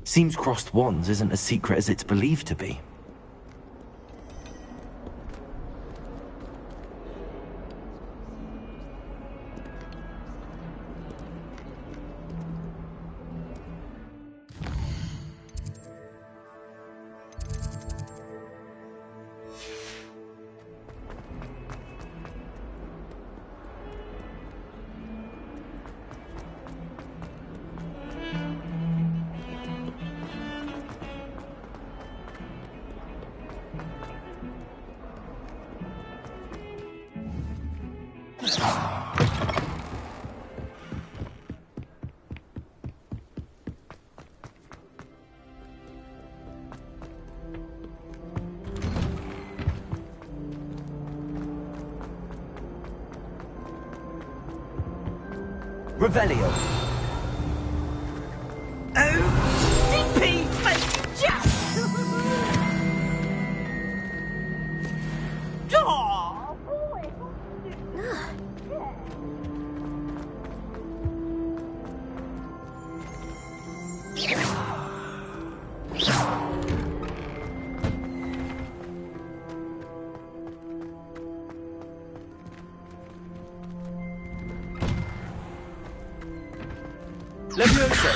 Seems crossed wands isn't as secret as it's believed to be. Revelio. Oh, DP, but just... Oh, Levioso.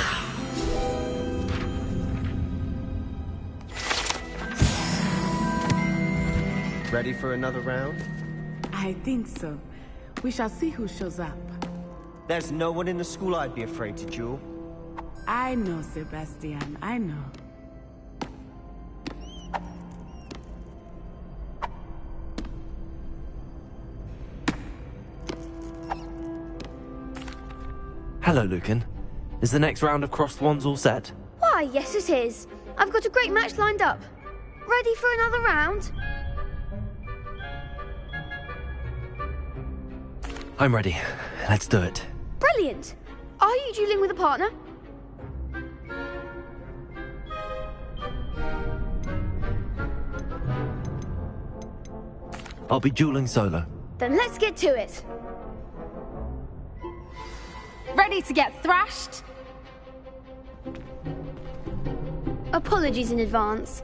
Ready for another round? I think so. We shall see who shows up. There's no one in the school I'd be afraid to duel. I know, Sebastian. I know. Hello, Lucan. Is the next round of crossed wands all set? why, yes it is. I've got a great match lined up. Ready for another round? I'm ready. Let's do it. Brilliant. Are you dueling with a partner? I'll be dueling solo. Then let's get to it. Ready to get thrashed? Apologies in advance.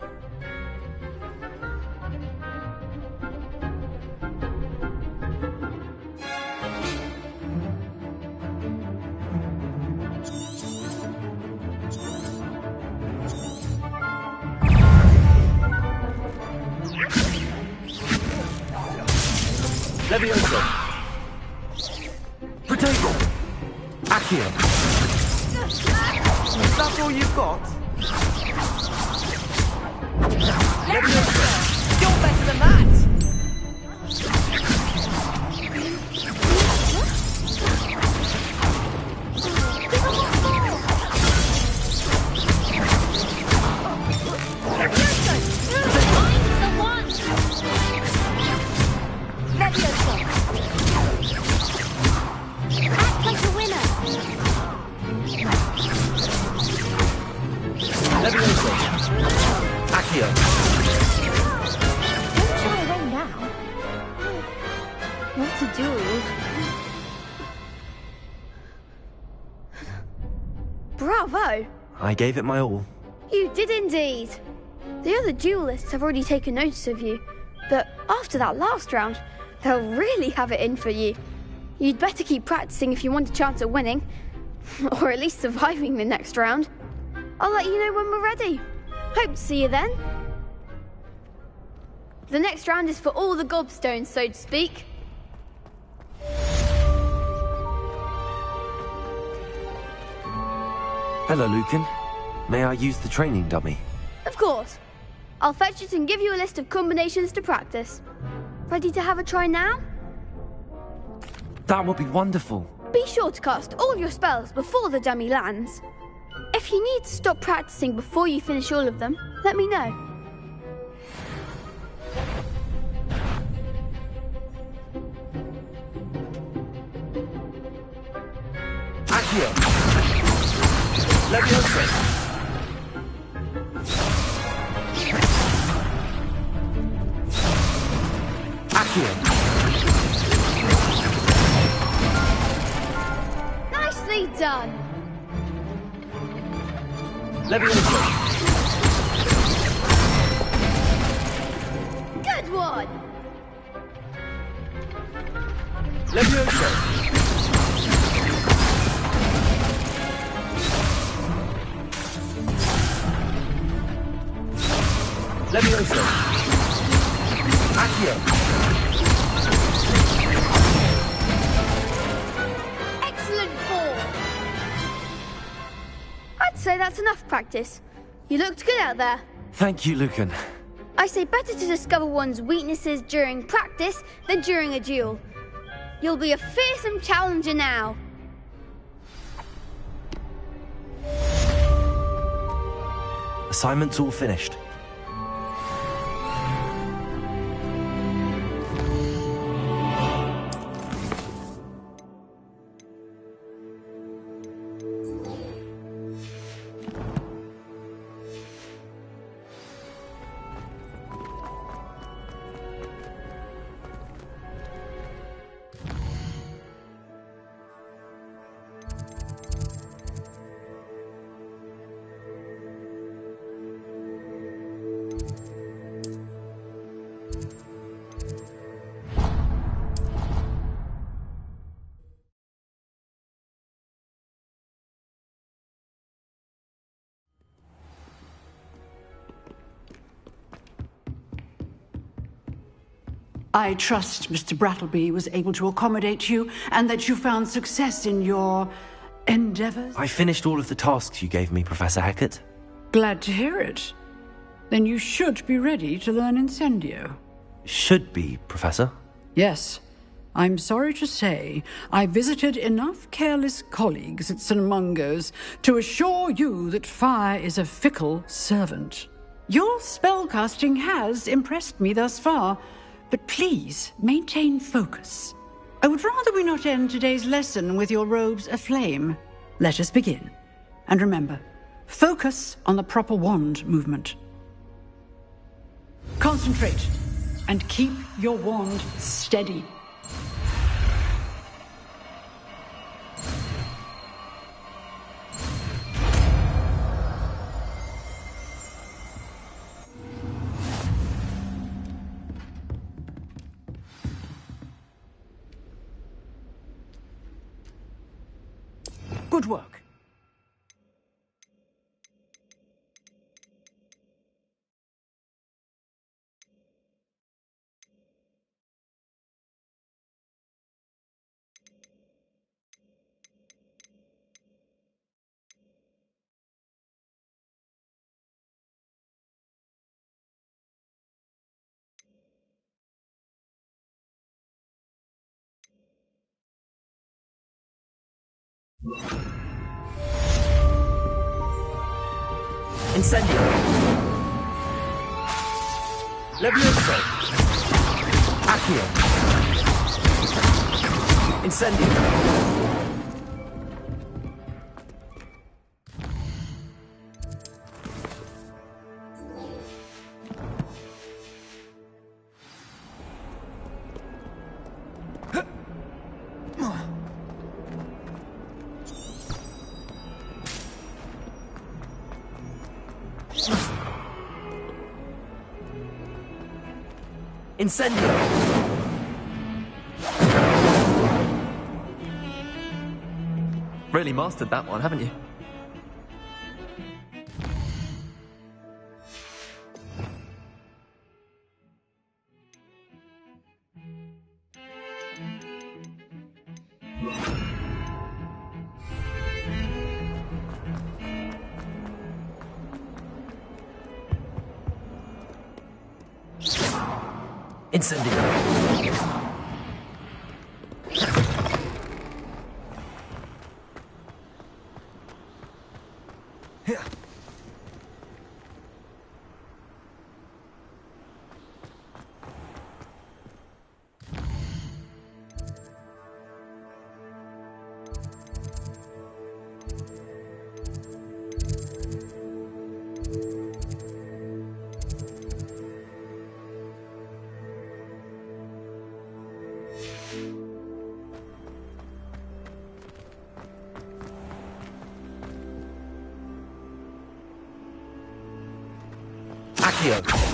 Levioso. Potato. Accio. That's all you've got? Levioso. You're better than that. Bravo! I gave it my all. You did indeed. The other duelists have already taken notice of you, but after that last round, they'll really have it in for you. You'd better keep practicing if you want a chance at winning, or at least surviving the next round. I'll let you know when we're ready. Hope to see you then. The next round is for all the gobstones, so to speak. Hello, Lucan. May I use the training dummy? Of course. I'll fetch it and give you a list of combinations to practice. Ready to have a try now? That would be wonderful. Be sure to cast all your spells before the dummy lands. If you need to stop practicing before you finish all of them, let me know. Leviosa! Accio! Nicely done. Leviosa! Good one. Leviosa! Leviosa! Accio! Excellent form. I'd say that's enough practice. You looked good out there. Thank you, Lucan. I say better to discover one's weaknesses during practice than during a duel. You'll be a fearsome challenger now. Assignment's all finished. I trust Mr. Brattleby was able to accommodate you and that you found success in your endeavors. I finished all of the tasks you gave me, Professor Hackett. Glad to hear it. Then you should be ready to learn Incendio. Should be, Professor. Yes. I'm sorry to say, I visited enough careless colleagues at St. Mungo's to assure you that fire is a fickle servant. Your spellcasting has impressed me thus far, but please maintain focus. I would rather we not end today's lesson with your robes aflame. Let us begin. And remember, focus on the proper wand movement. Concentrate and keep your wand steady. Good work. Incendio! Levioso! Accio! Incendio! Incendio! Really mastered that one, haven't you? Incendio! Accio!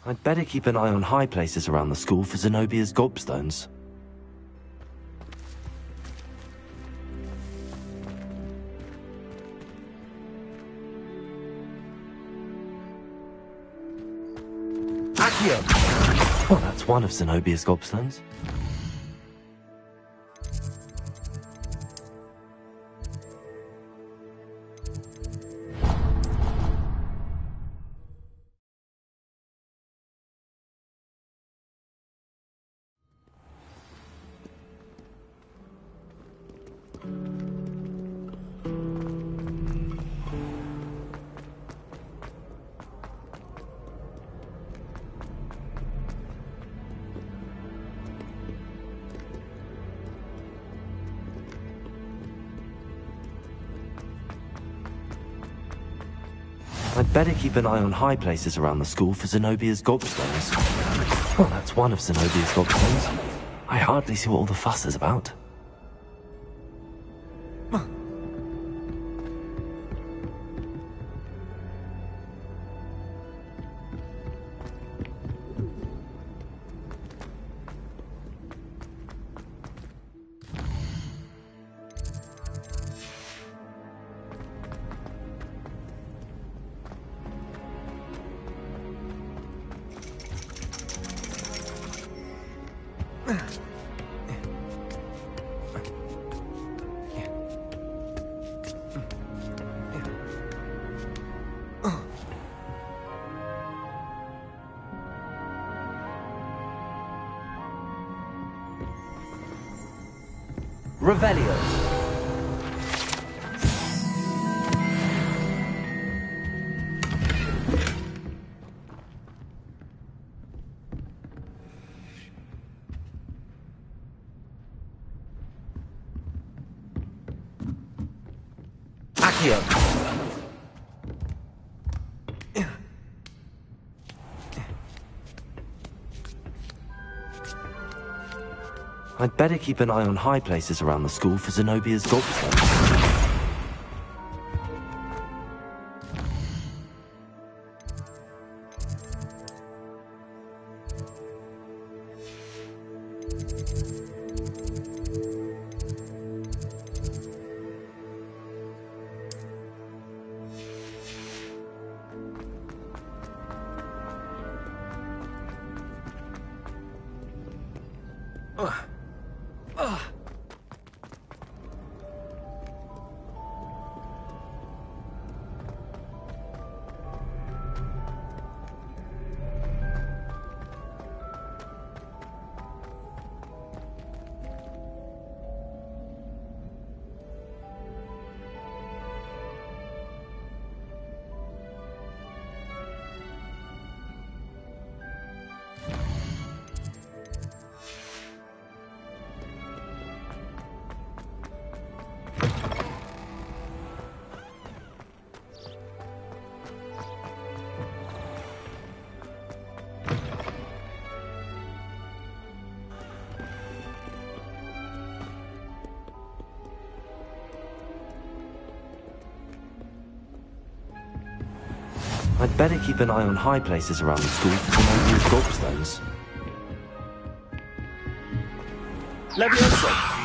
I'd better keep an eye on high places around the school for Zenobia's gobstones. Accio! Oh, that's one of Zenobia's gobstones. I'd better keep an eye on high places around the school for Zenobia's gobstones. Oh, that's one of Zenobia's gobstones. I hardly see what all the fuss is about. Revelio. Accio. I'd better keep an eye on high places around the school for Zenobia's gobstones. I'd better keep an eye on high places around the school for Zenobia's gobstones. Leviosa!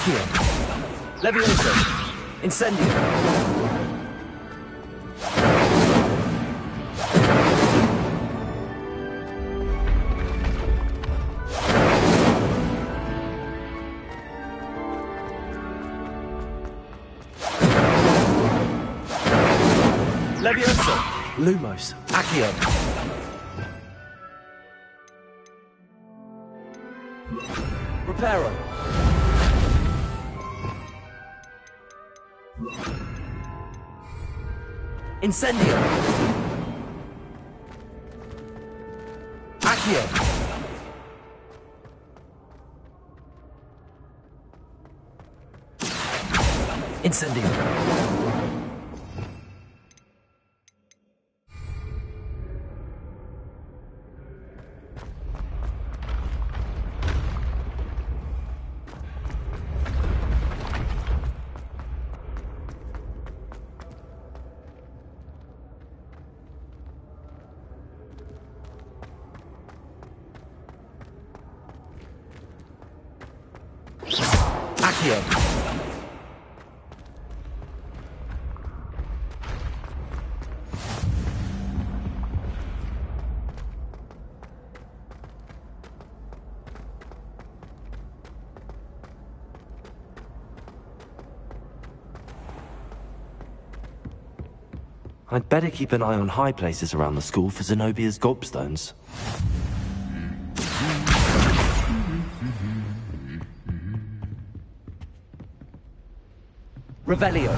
Accio. Levioso. Incendio. Levioso. Lumos. Accio. Reparo. Incendio. Accio. Incendio. Accio. I'd better keep an eye on high places around the school for Zenobia's gobstones. Revelio.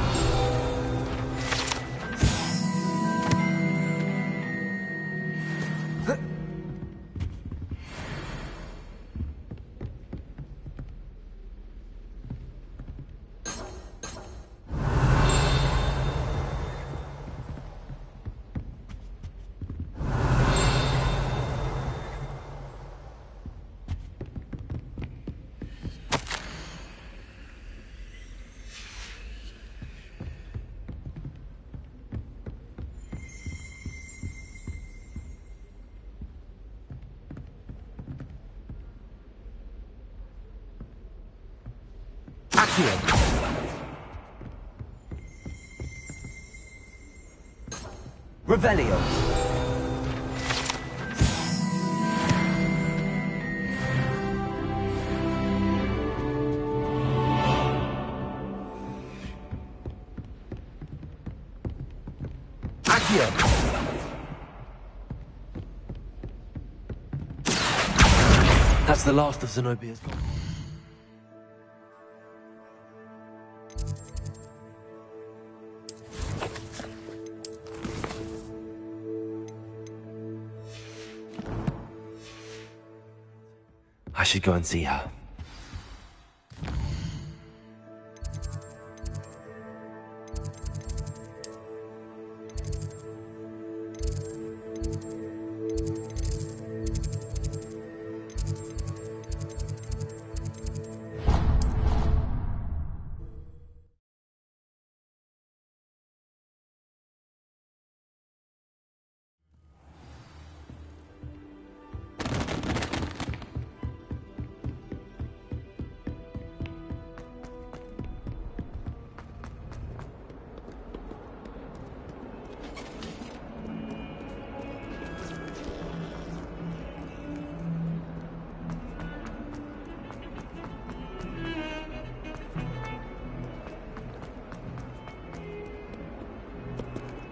Accio. Revelio. Accio. That's the last of Zenobia's gobstones. I should go and see her.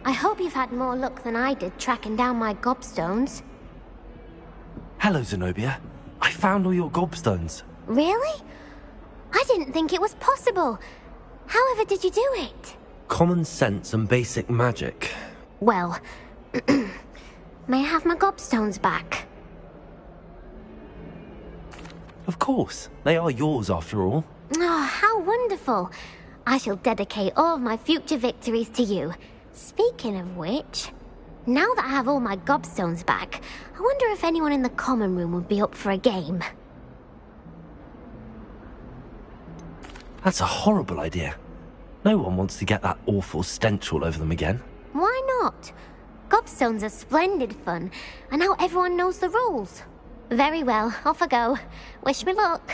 I hope you've had more luck than I did tracking down my gobstones. Hello, Zenobia. I found all your gobstones. Really? I didn't think it was possible. However did you do it? Common sense and basic magic. Well, may I have my gobstones back? Of course. They are yours, after all. Oh, how wonderful. I shall dedicate all of my future victories to you. Speaking of which, now that I have all my gobstones back, I wonder if anyone in the common room would be up for a game. That's a horrible idea. No one wants to get that awful stench all over them again. Why not? Gobstones are splendid fun, and now everyone knows the rules. Very well, off I go. Wish me luck.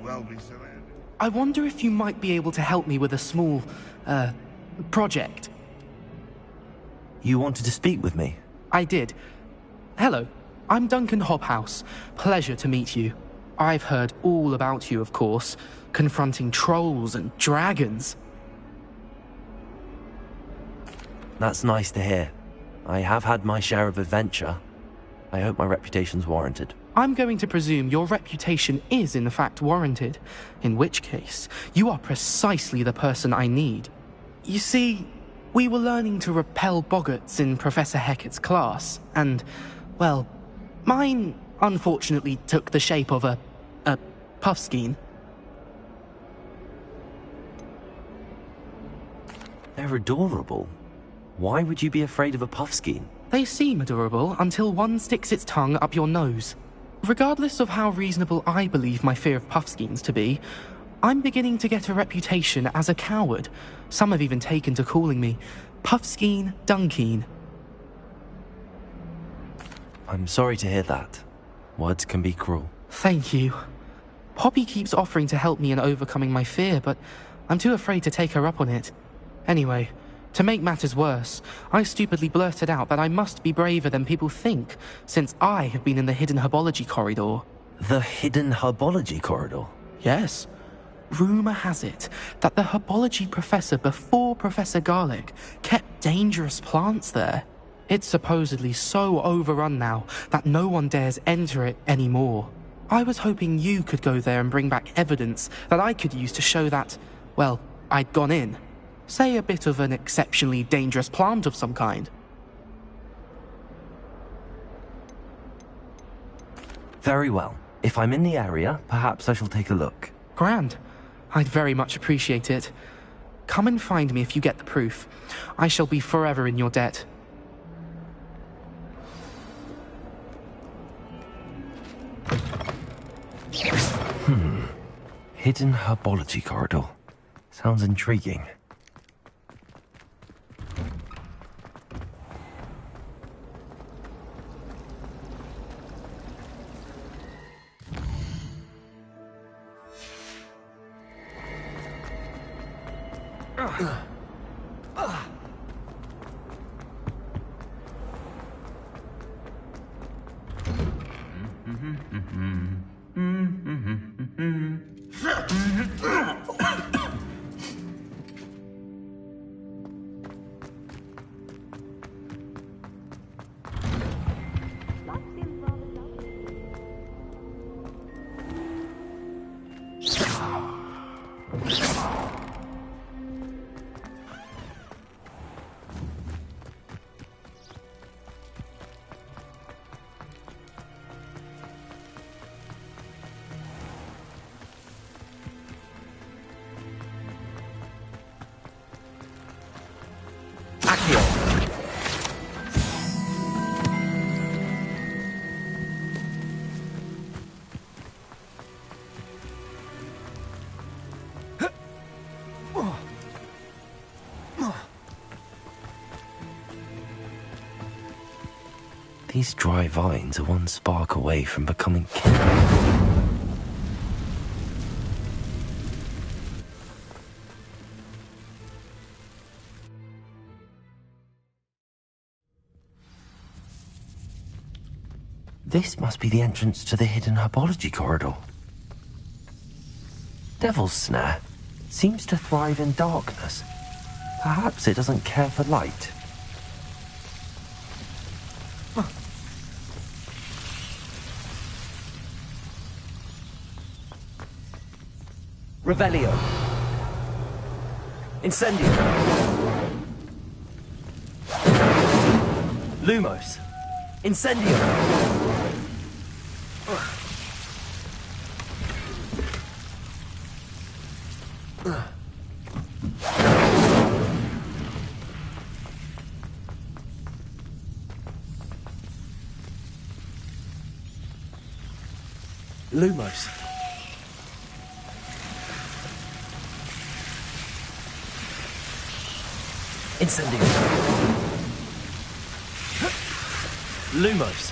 well be surrounded. I wonder if you might be able to help me with a small, project. You wanted to speak with me? I did. Hello, I'm Duncan Hobhouse. Pleasure to meet you. I've heard all about you, of course, confronting trolls and dragons. That's nice to hear. I have had my share of adventure. I hope my reputation's warranted. I'm going to presume your reputation is in fact warranted, in which case, you are precisely the person I need. You see, we were learning to repel boggarts in Professor Hecat's class, and, well, mine unfortunately took the shape of a puffskein. They're adorable. Why would you be afraid of a puffskein? They seem adorable until one sticks its tongue up your nose. Regardless of how reasonable I believe my fear of puffskeins to be, I'm beginning to get a reputation as a coward. Some have even taken to calling me Puffskein Dunkeen. I'm sorry to hear that. Words can be cruel. Thank you. Poppy keeps offering to help me in overcoming my fear, but I'm too afraid to take her up on it. Anyway, to make matters worse, I stupidly blurted out that I must be braver than people think, since I have been in the hidden herbology corridor. The hidden herbology corridor? Yes. Rumour has it that the herbology professor before Professor Garlic kept dangerous plants there. It's supposedly so overrun now that no one dares enter it anymore. I was hoping you could go there and bring back evidence that I could use to show that, well, I'd gone in. Say a bit of an exceptionally dangerous plant of some kind. Very well. If I'm in the area, perhaps I shall take a look. Grand. I'd very much appreciate it. Come and find me if you get the proof. I shall be forever in your debt. Hidden herbology corridor. Sounds intriguing. These dry vines are one spark away from becoming kindling. This must be the entrance to the hidden herbology corridor. Devil's Snare seems to thrive in darkness. Perhaps it doesn't care for light. Revelio. Incendio. Lumos. Incendio. Lumos. Incendio. Lumos.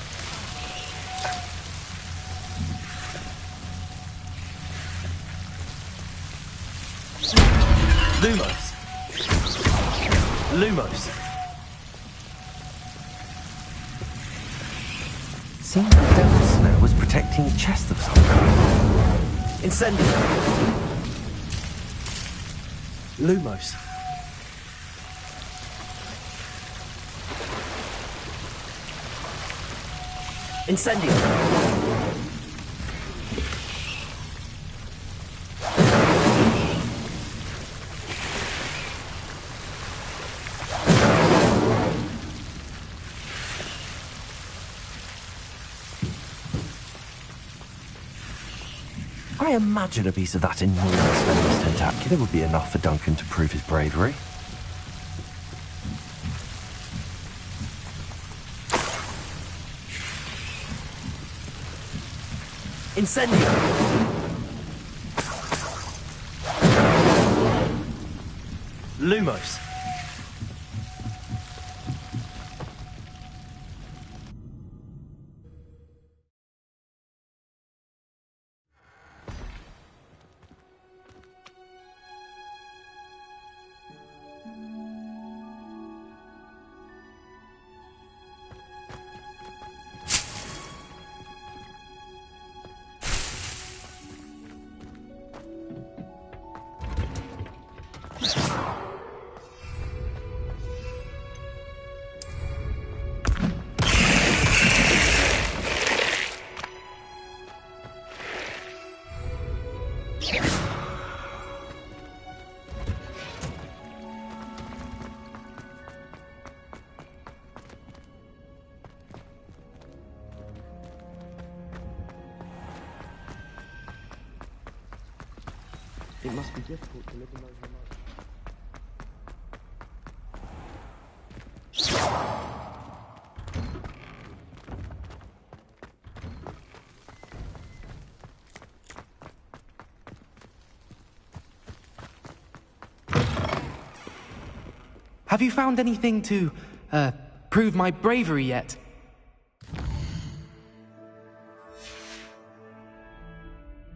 Lumos. Lumos. Seemed the devil's snare was protecting a chest of some kind. Incendio. Lumos. Incendio. I imagine a piece of that enormous venomous tentacular would be enough for Duncan to prove his bravery. Incendio! Lumos. It must be difficult to live in those remote... Have you found anything to, prove my bravery yet?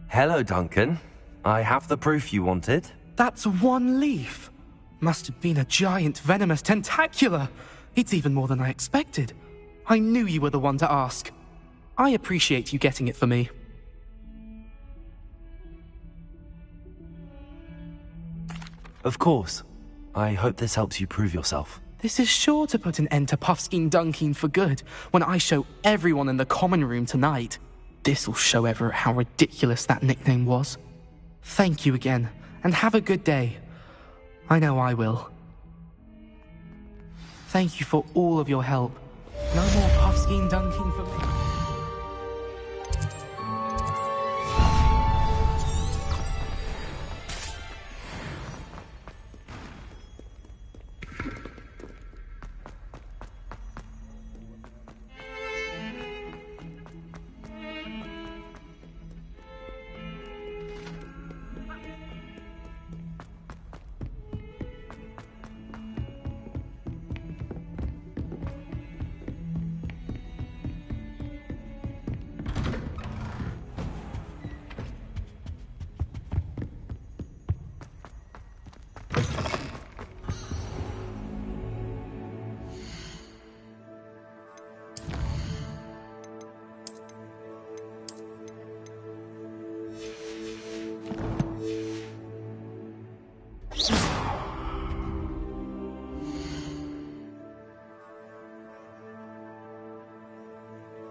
Hello, Duncan. I have the proof you wanted. That's one leaf. Must have been a giant venomous tentacula. It's even more than I expected. I knew you were the one to ask. I appreciate you getting it for me. Of course. I hope this helps you prove yourself. This is sure to put an end to Puffskein Dunkeen for good when I show everyone in the common room tonight. This'll show Everett how ridiculous that nickname was. Thank you again, and have a good day. I know I will. Thank you for all of your help. No more Puffskein Dunkeen for me.